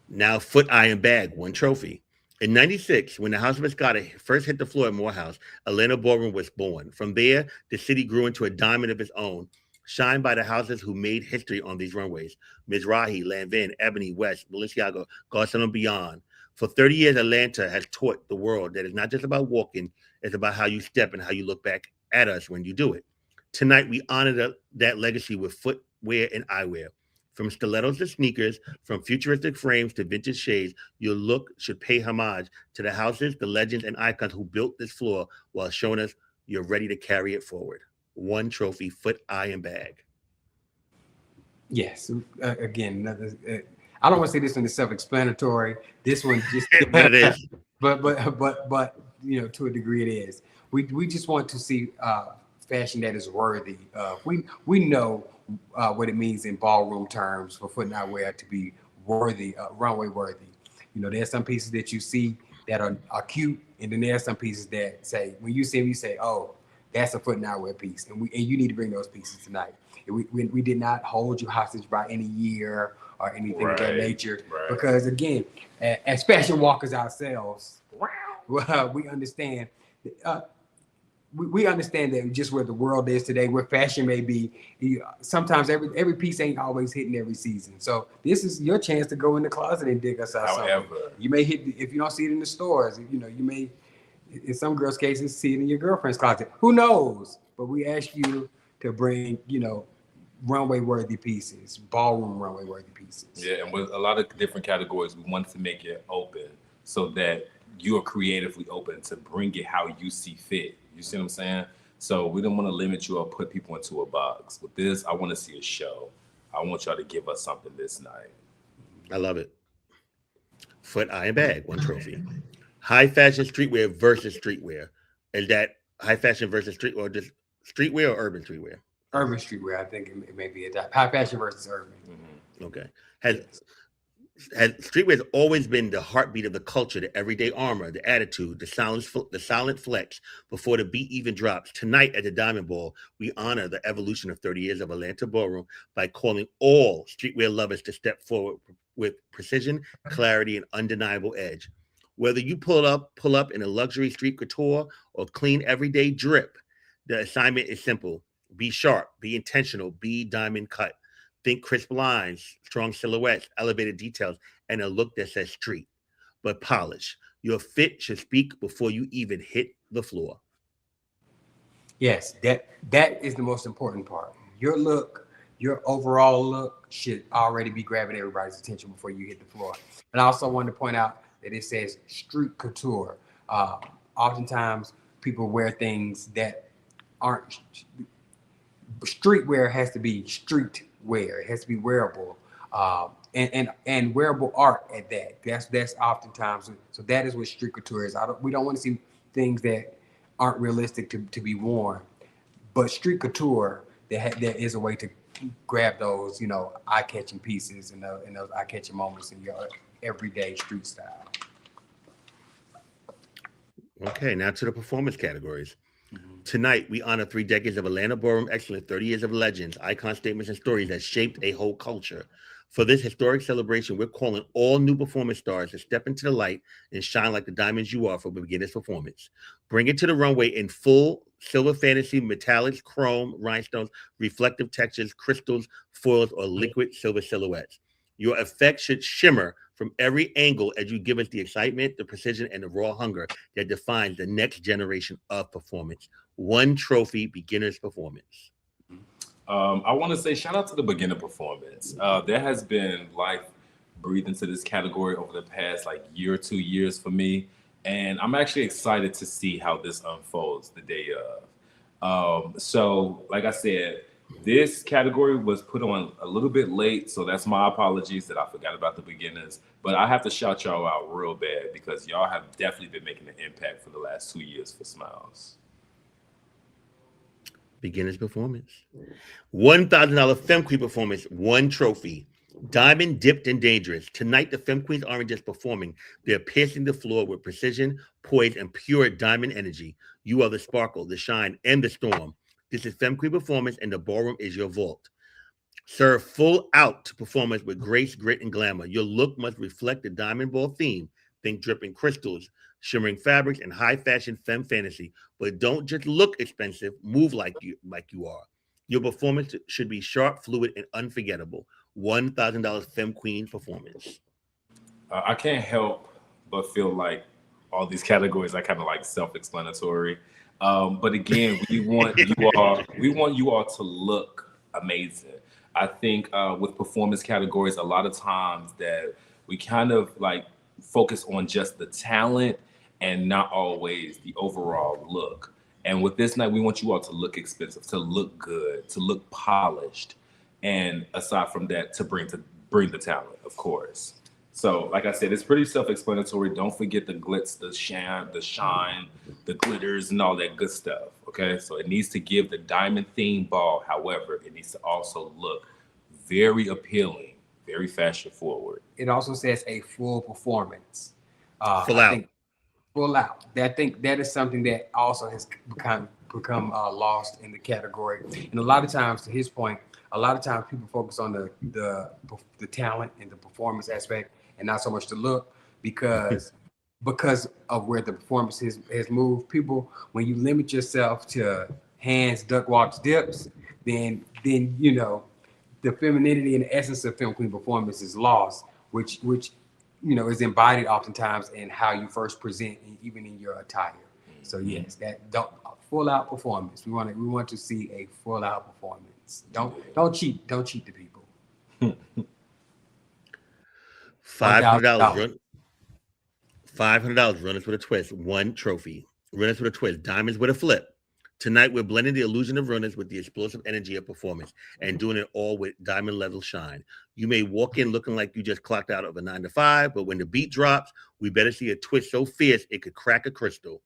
Now, foot, eye, and bag, one trophy. In '96, when the House of Moscata first hit the floor at Morehouse, Atlanta Ballroom was born. From there, the city grew into a diamond of its own, shined by the houses who made history on these runways. Mizrahi, Lanvin, Ebony, West, Balenciaga, Garcon and beyond. For 30 years, Atlanta has taught the world that it's not just about walking, it's about how you step and how you look back at us when you do it. Tonight, we honor that legacy with footwear and eyewear. From stilettos to sneakers, from futuristic frames to vintage shades, your look should pay homage to the houses, the legends, and icons who built this floor while showing us you're ready to carry it forward. One trophy, foot, eye, and bag. Yes. Again, another. I don't want to say this one is self-explanatory. This one just. But it is. But to a degree it is. We just want to see fashion that is worthy. We know what it means in ballroom terms for foot and eyewear to be worthy, runway worthy. There's some pieces that you see that are cute, and then there's some pieces that say, when you see them, you say, oh, that's a foot and eyewear piece, and you need to bring those pieces tonight. We did not hold you hostage by any year or anything of that nature, because again, as fashion walkers ourselves, we understand. We understand that just where the world is today, where fashion may be, sometimes every piece ain't always hitting every season. So this is your chance to go in the closet and dig us out. Something. You may hit, if you don't see it in the stores, you may, in some girls' cases, see it in your girlfriend's closet. Who knows? But we ask you to bring, runway worthy pieces, ballroom runway worthy pieces. Yeah, and with a lot of different categories, we want to make it open so that you are creatively open to bring it how you see fit. You see what I'm saying? So we don't want to limit you or put people into a box. With this, I want to see a show. I want y'all to give us something this night. I love it. Foot, eye, and bag, one trophy. High fashion streetwear versus streetwear. Is that high fashion versus street, or just streetwear or urban streetwear? Urban streetwear, I think it may be a type. High fashion versus urban. Mm-hmm. Okay. Has streetwear has always been the heartbeat of the culture, the everyday armor, the attitude, the silent flex before the beat even drops. Tonight at the Diamond Ball, we honor the evolution of 30 years of Atlanta Ballroom by calling all streetwear lovers to step forward with precision, clarity, and undeniable edge. Whether you pull up in a luxury street couture or clean everyday drip, the assignment is simple. Be sharp, be intentional, be diamond cut. Think crisp lines, strong silhouettes, elevated details, and a look that says street, but polish. Your fit should speak before you even hit the floor. Yes, that is the most important part. Your look, your overall look should already be grabbing everybody's attention before you hit the floor. And I also wanted to point out that it says street couture. Oftentimes, people wear things that aren't. Streetwear has to be street wear. It has to be wearable, and wearable art at that. That's oftentimes. So that is what street couture is. We don't want to see things that aren't realistic to be worn, but street couture, there is a way to grab those eye-catching pieces and those eye-catching moments in your everyday street style. Okay, now to the performance categories. Tonight, we honor 3 decades of Atlanta Ballroom excellence, 30 years of legends, icon statements, and stories that shaped a whole culture. For this historic celebration, we're calling all new performance stars to step into the light and shine like the diamonds you are for the beginner's performance. Bring it to the runway in full silver fantasy, metallics, chrome, rhinestones, reflective textures, crystals, foils, or liquid silver silhouettes. Your effect should shimmer from every angle as you give us the excitement, the precision, and the raw hunger that defines the next generation of performance. One trophy, beginner's performance. I want to say shout out to the beginner performance. There has been life breathed into this category over the past year or 2 years for me. And I'm actually excited to see how this unfolds the day of. So like I said, This category was put on a little bit late, so that's my apologies that I forgot about the beginners. But I have to shout y'all out real bad because y'all have definitely been making an impact for the last 2 years for Smylez. Beginner's performance. $1,000 Femme Queen performance, 1 trophy. Diamond, dipped, and dangerous. Tonight, the Femme Queens aren't just performing. They're piercing the floor with precision, poise, and pure diamond energy. You are the sparkle, the shine, and the storm. This is Femme Queen performance, and the ballroom is your vault. Serve full out performance with grace, grit, and glamour. Your look must reflect the diamond ball theme. Think dripping crystals, shimmering fabrics, and high fashion femme fantasy. But don't just look expensive. Move like you are. Your performance should be sharp, fluid, and unforgettable. $1,000 Femme Queen performance. I can't help but feel like all these categories are kind of like self-explanatory. But again, we want you all to look amazing. I think with performance categories, a lot of times that we kind of like focus on just the talent and not always the overall look. And with this night, we want you all to look expensive, to look good, to look polished, and aside from that, to bring the talent, of course. So, like I said, it's pretty self-explanatory. Don't forget the glitz, the shine, the glitters, and all that good stuff. Okay, so it needs to give the diamond theme ball. However, it needs to also look very appealing, very fashion forward. It also says a full performance. Full out. Full out. I think that is something that also has become lost in the category. And a lot of times, to his point, a lot of times people focus on the talent and the performance aspect, and not so much the look, because of where the performance has moved. People, when you limit yourself to hands, duck walks, dips, then you know the femininity and the essence of Femme Queen performance is lost, which you know is embodied oftentimes in how you first present, and even in your attire. So yes, that full out performance. We want to see a full out performance. Don't cheat the people. $500. $500. Runners with a twist. 1 trophy. Runners with a twist. Diamonds with a flip. Tonight, we're blending the illusion of runners with the explosive energy of performance and doing it all with diamond level shine. You may walk in looking like you just clocked out of a 9 to 5, but when the beat drops, we better see a twist so fierce it could crack a crystal.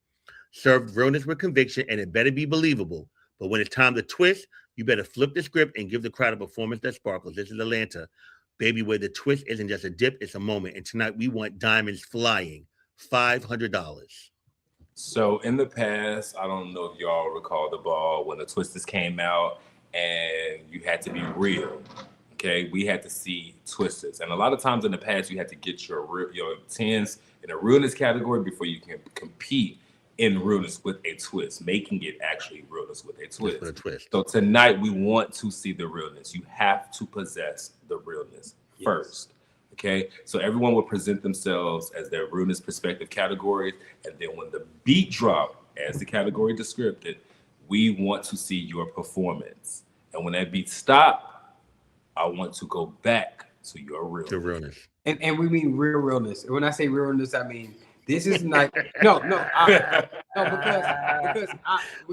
Serve realness with conviction, and it better be believable. But when it's time to twist, you better flip the script and give the crowd a performance that sparkles. This is Atlanta, baby, where the twist isn't just a dip, it's a moment. And tonight, we want diamonds flying. $500. So in the past, I don't know if y'all recall the ball when the Twisters came out and you had to be real. Okay, we had to see Twisters, and a lot of times in the past, you had to get your 10s in a realness category before you can compete in realness with a twist, making it actually realness with a twist. With a twist. So tonight, we want to see the realness. You have to possess the realness first. Okay, so everyone will present themselves as their realness perspective categories, and then when the beat drop, as the category described it, we want to see your performance. And when that beat stop, I want to go back to your realness. To realness. And we mean realness. When I say realness, I mean this is like because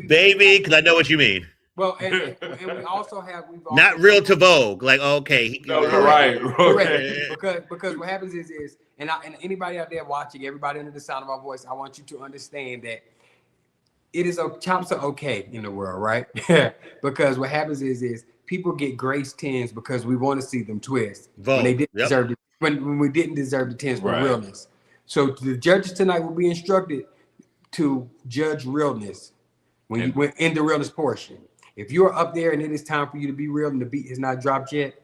Baby, because I know what you mean. Well, and we also have not real to Vogue. Like, okay, no, right. Because what happens is and anybody out there watching, everybody under the sound of my voice, I want you to understand that chops are okay in the world, right? Because what happens is people get grace 10s because we want to see them twist Vogue. When they didn't deserve it, when we didn't deserve the 10s for realness. So the judges tonight will be instructed to judge realness when you went in the realness portion. If you're up there and it is time for you to be real and the beat has not dropped yet,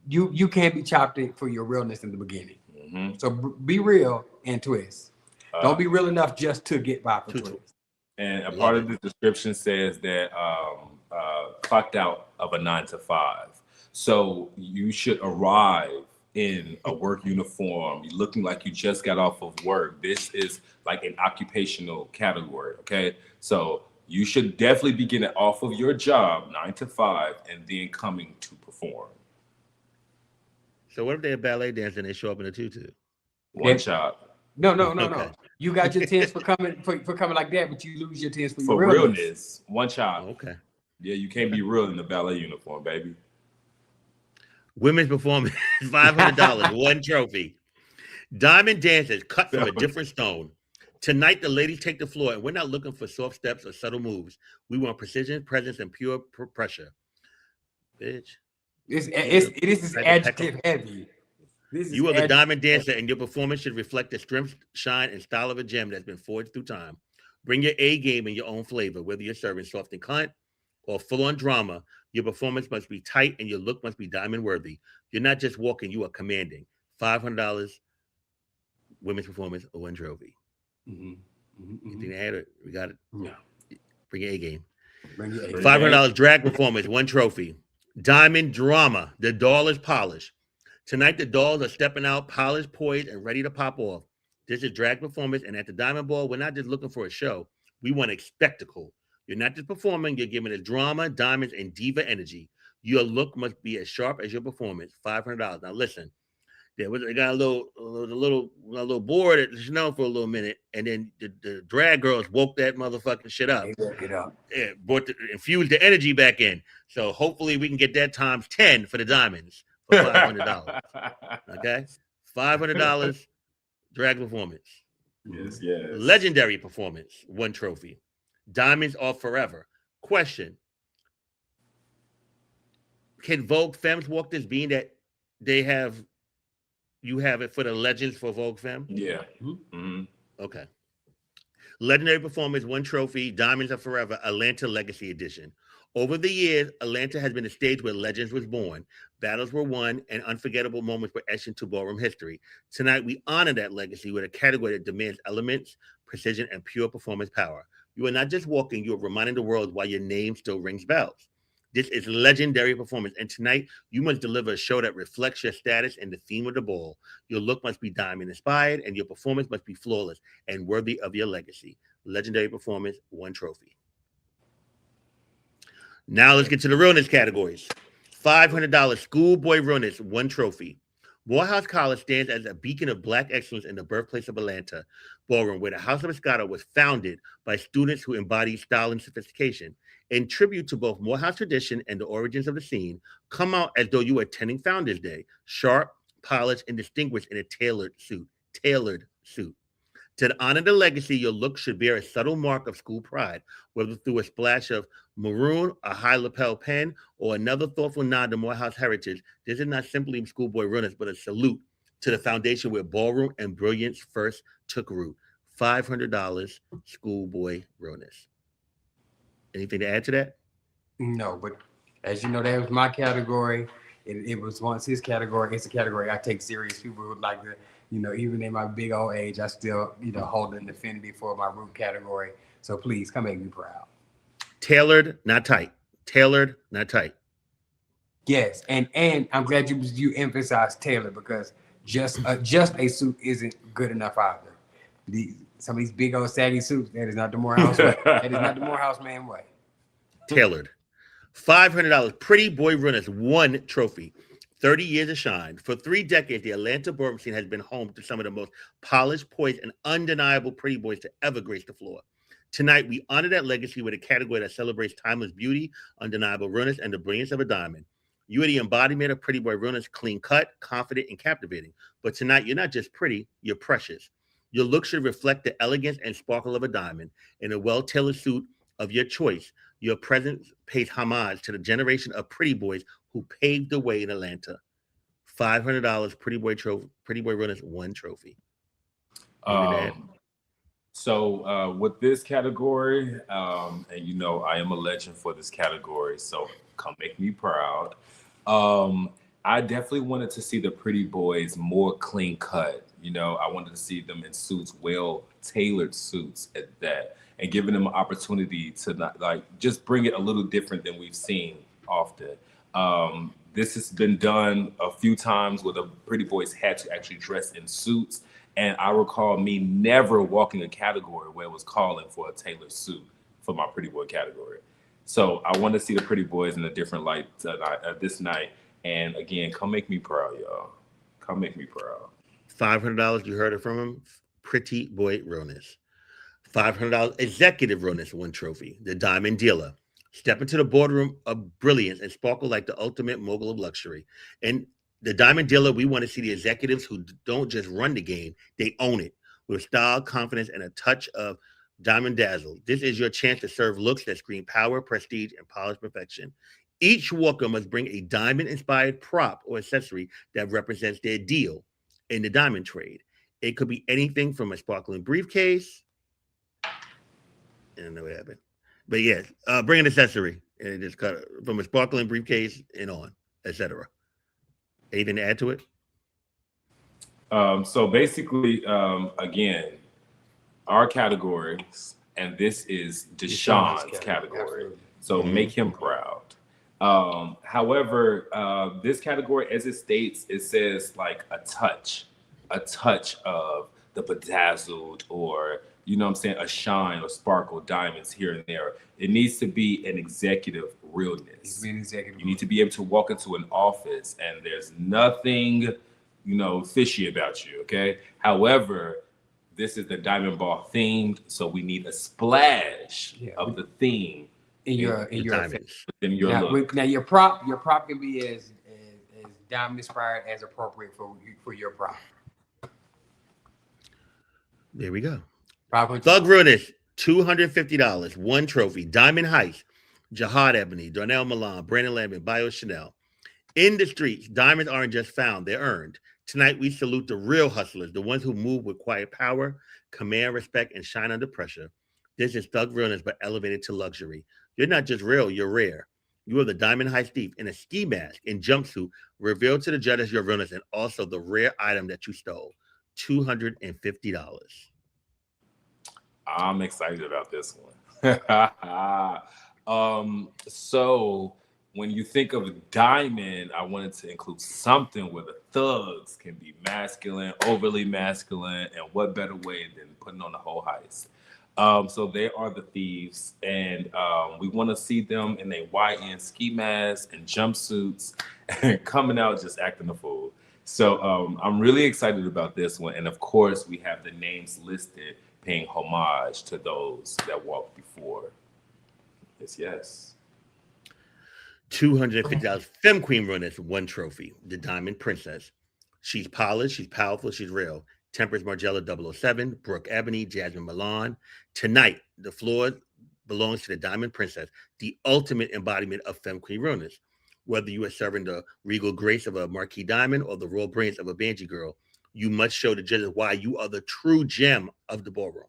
you can't be chopped in for your realness in the beginning. Mm-hmm. So be real and twist. Don't be real enough just to get by for twist. And a part of the description says that clocked out of a 9 to 5. So you should arrive in a work uniform, you're looking like you just got off of work. This is like an occupational category, okay? So you should definitely be getting off of your job 9 to 5 and then coming to perform. So what if they're ballet dancing and they show up in a tutu? One shot. No. You got your 10s for coming like that, but you lose your 10s for your realness. One shot. Okay. Yeah, you can't be real in the ballet uniform, baby. Women's performance, $500, one trophy. Diamond dancers cut from a different stone. Tonight, the ladies take the floor, and we're not looking for soft steps or subtle moves. We want precision, presence, and pure pressure. Bitch. It is adjective heavy. You are the diamond dancer, and your performance should reflect the strength, shine, and style of a gem that's been forged through time. Bring your A game in your own flavor, whether you're serving soft and cunt or full-on drama. Your performance must be tight, and your look must be diamond worthy. You're not just walking; you are commanding. $500, women's performance, one trophy. Anything to add? We got it. Yeah. Bring your A game. Bring your A. $500 drag performance, one trophy. Diamond drama. The doll is polished. Tonight, the dolls are stepping out, polished, poised, and ready to pop off. This is drag performance, and at the Diamond Ball, we're not just looking for a show. We want a spectacle. You're not just performing, you're giving it drama, diamonds, and diva energy. Your look must be as sharp as your performance. $500. Now, listen. I got a little bored at Chanel for a little minute, and then the drag girls woke that motherfucking shit up. They woke it up. Yeah, infused the energy back in. So hopefully we can get that times 10 for the diamonds for $500. Okay, $500 drag performance. Yes. Legendary performance, one trophy. Diamonds are forever. Question: can Vogue Femmes walk this being that they have? You have it for the legends for Vogue Femme? Yeah. Okay. Legendary performance, one trophy, Diamonds Are Forever, Atlanta Legacy Edition. Over the years, Atlanta has been a stage where legends was born, battles were won, and unforgettable moments were etched into ballroom history. Tonight, we honor that legacy with a category that demands elements, precision, and pure performance power. You are not just walking, you are reminding the world why your name still rings bells. This is legendary performance, and tonight you must deliver a show that reflects your status and the theme of the ball. Your look must be diamond inspired, and your performance must be flawless and worthy of your legacy. Legendary performance, one trophy. Now let's get to the realness categories. $500 schoolboy realness, one trophy. Morehouse College stands as a beacon of Black excellence in the birthplace of Atlanta Ballroom, where the House of Moscato was founded by students who embody style and sophistication. In tribute to both Morehouse tradition and the origins of the scene, come out as though you were attending Founders Day, sharp, polished, and distinguished in a tailored suit. To honor the legacy, your look should bear a subtle mark of school pride, whether through a splash of maroon, a high lapel pen, or another thoughtful nod to Morehouse heritage. This is not simply schoolboy runners, but a salute to the foundation where ballroom and brilliance first took root. $500 schoolboy runners. Anything to add to that? No, but as you know, that was my category. It was once his category. It's a category I take serious. People would like to, even in my big old age, I still, hold an affinity for my root category. So please come make me proud. Tailored, not tight. Tailored, not tight. Yes, and I'm glad you emphasized tailored, because just a suit isn't good enough either. Some of these big old saggy suits, that is not the Morehouse way. That is not the Morehouse man way. Tailored. $500 Pretty Boy Runners, one trophy. 30 years of shine. For 3 decades, the Atlanta ballroom scene has been home to some of the most polished, poised, and undeniable pretty boys to ever grace the floor. Tonight, we honor that legacy with a category that celebrates timeless beauty, undeniable runners, and the brilliance of a diamond. You are the embodiment of Pretty Boy Runners, clean cut, confident, and captivating. But tonight, you're not just pretty, you're precious. Your look should reflect the elegance and sparkle of a diamond. In a well-tailored suit of your choice, your presence pays homage to the generation of pretty boys who paved the way in Atlanta. $500 Pretty Boy Runners, one trophy. So with this category, and I am a legend for this category, so come make me proud. I definitely wanted to see the pretty boys more clean cut. I wanted to see them in suits, well-tailored suits at that, and giving them an opportunity to not just bring it a little different than we've seen often. This has been done a few times where the pretty boys had to actually dress in suits. And I recall me never walking a category where it was calling for a tailored suit for my pretty boy category. So I want to see the pretty boys in a different light this night. And again, come make me proud, y'all. Come make me proud. $500, you heard it from him. Pretty Boy Realness. $500 Executive Realness, one trophy. The Diamond Dealer. Step into the boardroom of brilliance and sparkle like the ultimate mogul of luxury. And the Diamond Dealer, we want to see the executives who don't just run the game, they own it with style, confidence, and a touch of diamond dazzle. This is your chance to serve looks that scream power, prestige, and polished perfection. Each walker must bring a diamond inspired prop or accessory that represents their deal in the diamond trade. It could be anything from a sparkling briefcase. I don't know what happened. But yes, bring an accessory and it just cut from a sparkling briefcase and on, etc. Anything to add to it? So basically, again, our categories, and this is DeSean's category. Absolutely. So make him proud. However, this category, as it states, it says like a touch of the bedazzled, or you know what I'm saying, a shine or sparkle, diamonds here and there. It needs to be an executive realness. You need to be able to walk into an office and there's nothing, you know, fishy about you, okay? However, this is the diamond ball themed, so we need a splash of the theme in your diamonds. In your look. Now your prop can be as diamond inspired as appropriate for your prop. There we go. $500. Thug Realness, $250. One trophy. Diamond Heist, Jihad Ebony, Darnell Milan, Brandon Lambert, Bio Chanel. In the streets, diamonds aren't just found, they're earned. Tonight, we salute the real hustlers, the ones who move with quiet power, command respect, and shine under pressure. This is Thug Realness, but elevated to luxury. You're not just real, you're rare. You are the diamond heist thief in a ski mask and jumpsuit, revealed to the judges your realness and also the rare item that you stole. $250. I'm excited about this one. So when you think of diamond, I wanted to include something where the thugs can be masculine, overly masculine, and what better way than putting on the whole heist. So they are the thieves, and we want to see them in their YN ski masks and jumpsuits and coming out just acting a fool. So I'm really excited about this one. And of course, we have the names listed paying homage to those that walked before. Yes. $250. Femme Queen Runners, one trophy. The Diamond Princess. She's polished, she's powerful, she's real. Tempers Margiela 007, Brooke Ebony, Jasmine Milan. Tonight, the floor belongs to the Diamond Princess, the ultimate embodiment of Femme Queen Runners. Whether you are serving the regal grace of a marquee diamond or the royal brilliance of a Banshee girl, you must show the judges why you are the true gem of the ballroom.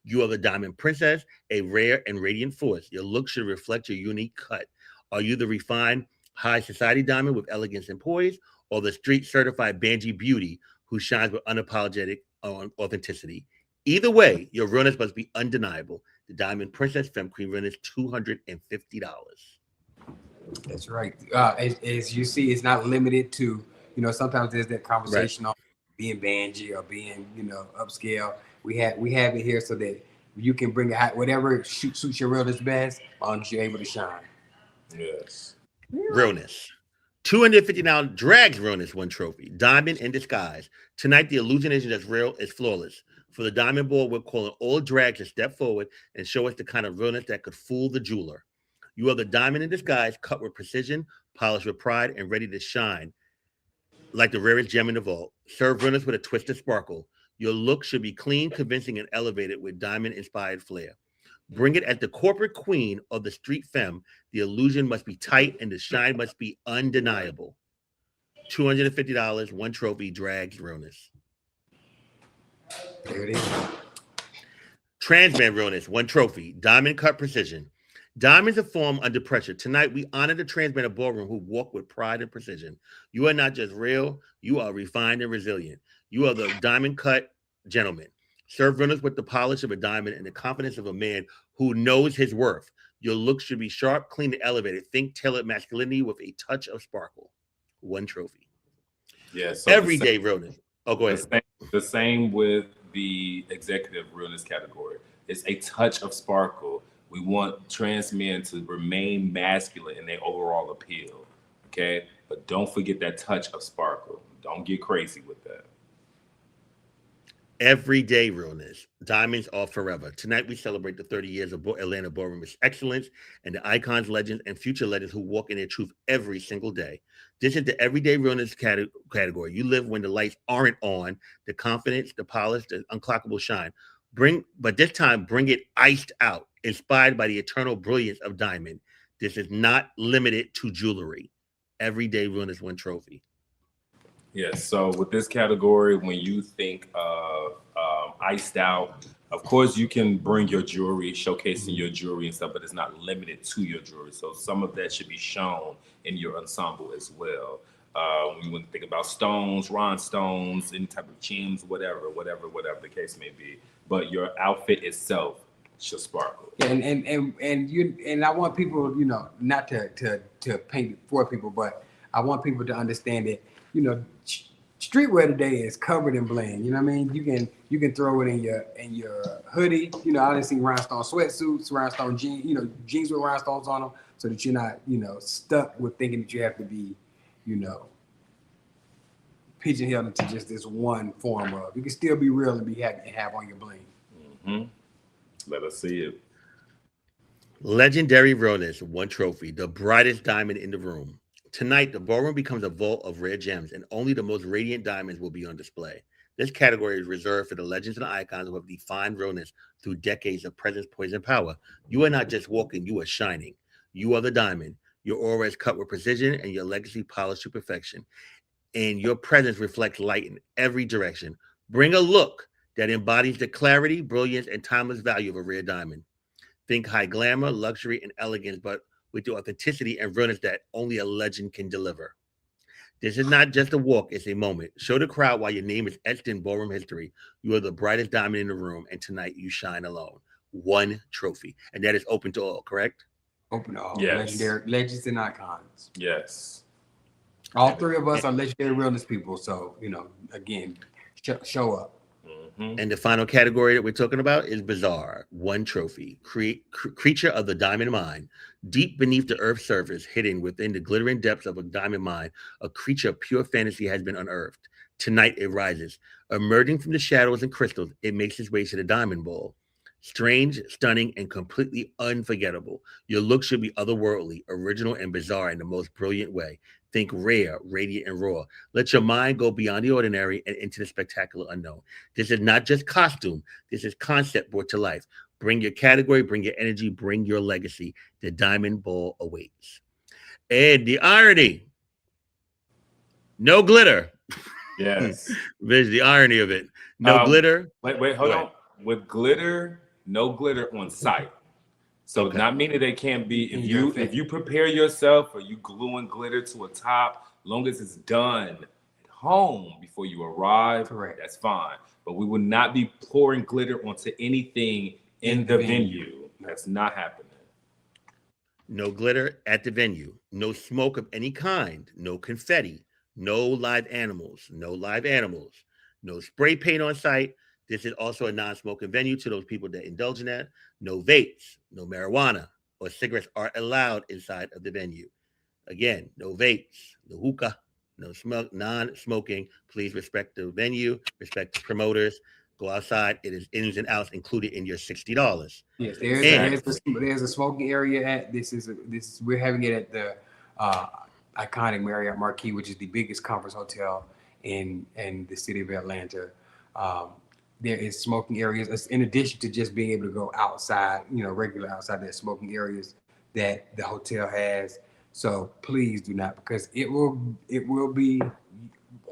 You are the Diamond Princess, a rare and radiant force. Your look should reflect your unique cut. Are you the refined high society diamond with elegance and poise, or the street certified Banshee beauty who shines with unapologetic authenticity? Either way, your realness must be undeniable. The Diamond Princess Femme Queen Runners, $250. That's right. As you see, it's not limited to, you know, sometimes there's that conversation on being Banshee or being, you know, upscale. We have it here so that you can bring it, whatever suits your realness best, as long as you're able to shine. Yes. Realness. $250 Drags Realness, one trophy. Diamond in disguise. Tonight, the illusionation that's real is flawless. For the Diamond Ball, we're calling all drags to step forward and show us the kind of realness that could fool the jeweler. You are the diamond in disguise, cut with precision, polished with pride, and ready to shine like the rarest gem in the vault. Serve realness with a twist of sparkle. Your look should be clean, convincing, and elevated with diamond-inspired flair. Bring it as the corporate queen of the street femme. The illusion must be tight and the shine must be undeniable. $250, one trophy, Drags Realness. There it is. Transman Realness, one trophy, diamond cut precision. Diamonds are formed under pressure. Tonight, we honor the transman of Ballroom who walk with pride and precision. You are not just real, you are refined and resilient. You are the diamond cut gentleman. Serve runners with the polish of a diamond and the confidence of a man who knows his worth. Your look should be sharp, clean, and elevated. Think tailored masculinity with a touch of sparkle. One trophy. Yeah. So Everyday realness. Oh, go ahead. The same with the executive realness category. It's a touch of sparkle. We want trans men to remain masculine in their overall appeal. Okay. But don't forget that touch of sparkle. Don't get crazy with that. Everyday realness. Diamonds are forever. Tonight we celebrate the 30 years of Atlanta Ballroom's excellence and the icons, legends, and future legends who walk in their truth every single day. This is the everyday realness category. You live when the lights aren't on, the confidence, the polish, the unclockable shine. But this time, bring it iced out, inspired by the eternal brilliance of diamond. This is not limited to jewelry. Everyday realness one trophy. Yes. So with this category, when you think of iced out, of course you can bring your jewelry, showcasing your jewelry and stuff, but it's not limited to your jewelry. So some of that should be shown in your ensemble as well. When you want to think about stones, rhinestones, any type of gems, whatever the case may be. But your outfit itself should sparkle. And I want people, not to paint it for people, but I want people to understand that, streetwear today is covered in bling. You know what I mean? You can throw it in your hoodie. I done seen rhinestone sweatsuits, rhinestone jeans, jeans with rhinestones on them, so that you're not, stuck with thinking that you have to be, pigeonholed into just this one form of. You can still be real and be happy to have on your bling. Mm-hmm. Let us see it. Legendary realness, one trophy, the brightest diamond in the room. Tonight, the ballroom becomes a vault of rare gems, and only the most radiant diamonds will be on display. This category is reserved for the legends and icons who have defined realness through decades of presence, poise, and power. You are not just walking, you are shining. You are the diamond. Your aura is cut with precision, and your legacy polished to perfection. And your presence reflects light in every direction. Bring a look that embodies the clarity, brilliance, and timeless value of a rare diamond. Think high glamour, luxury, and elegance, but with the authenticity and realness that only a legend can deliver. This is not just a walk, it's a moment. Show the crowd why your name is etched in ballroom history. You are the brightest diamond in the room, and tonight you shine alone. One trophy. And that is open to all, correct? Open to all. Yes. Legendary legends and icons. Yes. All three of us are legendary realness people. So, again, show up. And the final category that we're talking about is bizarre. One trophy. Creature of the diamond mine. Deep beneath the earth's surface, hidden within the glittering depths of a diamond mine, a creature of pure fantasy has been unearthed. Tonight it rises. Emerging from the shadows and crystals, it makes its way to the diamond ball. Strange, stunning, and completely unforgettable. Your look should be otherworldly, original, and bizarre in the most brilliant way. Think rare, radiant, and raw. Let your mind go beyond the ordinary and into the spectacular unknown. This is not just costume. This is concept brought to life. Bring your category, bring your energy, bring your legacy. The diamond ball awaits. And the irony. No glitter. Yes. There's the irony of it. No glitter. Wait, hold on. With glitter, no glitter on site. So not meaning they can't be, if you prepare yourself or you gluing glitter to a top, long as it's done at home before you arrive, correct, that's fine. But we will not be pouring glitter onto anything in the venue. That's not happening. No glitter at the venue. No smoke of any kind. No confetti. No live animals. No spray paint on site. This is also a non-smoking venue to those people that indulge in that. No vapes, no marijuana, or cigarettes are allowed inside of the venue. Again, no vapes, no hookah, no smoke, non-smoking. Please respect the venue, respect the promoters. Go outside. It is ins and outs included in your $60. Yes, there's a smoking area at we're having it at the iconic Marriott Marquis, which is the biggest conference hotel in the city of Atlanta. There is smoking areas in addition to just being able to go outside, regular outside. There's smoking areas that the hotel has. So please do not, because it will be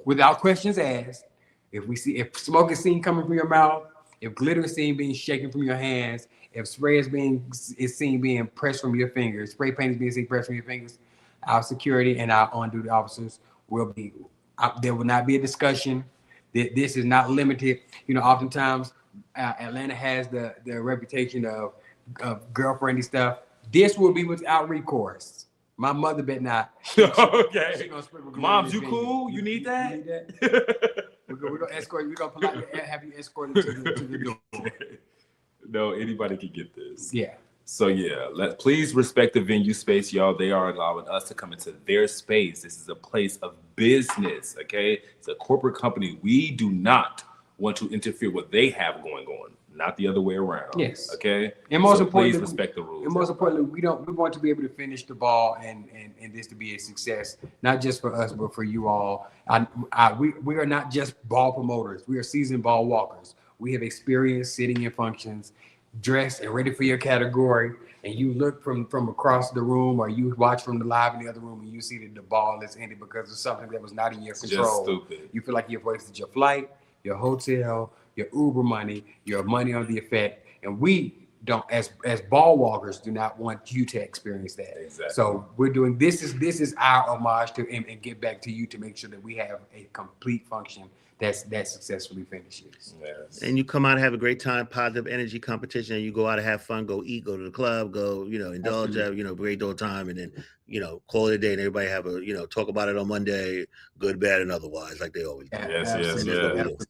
without questions asked. If smoke is seen coming from your mouth, if glitter is seen being shaken from your hands, if spray is seen being pressed from your fingers, spray paint is being seen pressed from your fingers, our security and our on-duty officers will be. There will not be a discussion. This is not limited. Oftentimes Atlanta has the reputation of girlfriendy stuff. This will be without recourse. My mother bet not. Okay. Moms, you cool? You need that? We're gonna escort. We're gonna politely have you escorted to the door. No, anybody can get this. Yeah. So please respect the venue space, y'all. They are allowing us to come into their space. This is a place of business, okay? It's a corporate company. We do not want to interfere with what they have going on, not the other way around. Yes. Okay. And most so importantly, please respect the rules. And most importantly, we want to be able to finish the ball and this to be a success, not just for us, but for you all. We are not just ball promoters. We are seasoned ball walkers. We have experience sitting in functions, dressed and ready for your category. And you look from across the room, or you watch from the live in the other room, and you see that the ball is ended because of something that was not in your control. Just stupid. You feel like you've wasted your flight, your hotel, your Uber money, your money on the effect, and we don't, as ball walkers, do not want you to experience that. Exactly. So we're doing this is our homage to and get back to you to make sure that we have a complete function that successfully finishes. Yes. And you come out and have a great time, positive energy competition, and you go out and have fun, go eat, go to the club, go, indulge, have, great old time, and then, call it a day, and everybody have a, talk about it on Monday, good, bad, and otherwise, like they always do. Yes.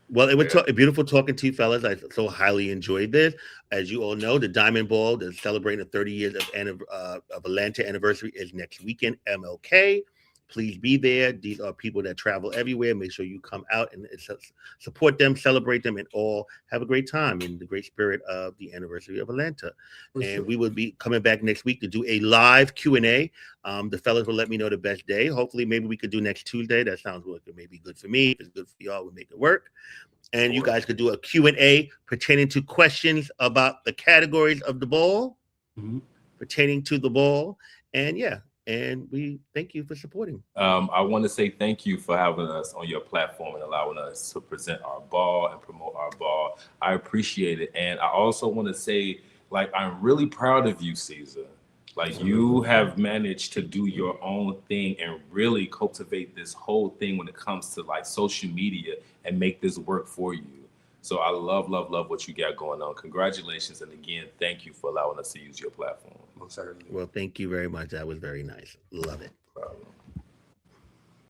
Well, it was beautiful talking to you, fellas. I so highly enjoyed this. As you all know, the Diamond Ball is celebrating the 30 years of Atlanta anniversary is next weekend, MLK. Please be there. These are people that travel everywhere. Make sure you come out and support them, celebrate them, and all have a great time in the great spirit of the anniversary of Atlanta. We will be coming back next week to do a live Q&A. The fellas will let me know the best day. Hopefully, maybe we could do next Tuesday. That sounds like it may be good for me. If it's good for y'all, we'll make it work. And you guys could do a Q&A pertaining to questions about the categories of the ball, pertaining to the ball. And we thank you for supporting. I want to say thank you for having us on your platform and allowing us to present our ball and promote our ball. I appreciate it. And I also want to say, I'm really proud of you, Caesar. You have managed to do your own thing and really cultivate this whole thing when it comes to social media and make this work for you. So I love what you got going on. Congratulations. And again, thank you for allowing us to use your platform. Most certainly. Well, thank you very much. That was very nice. Love it.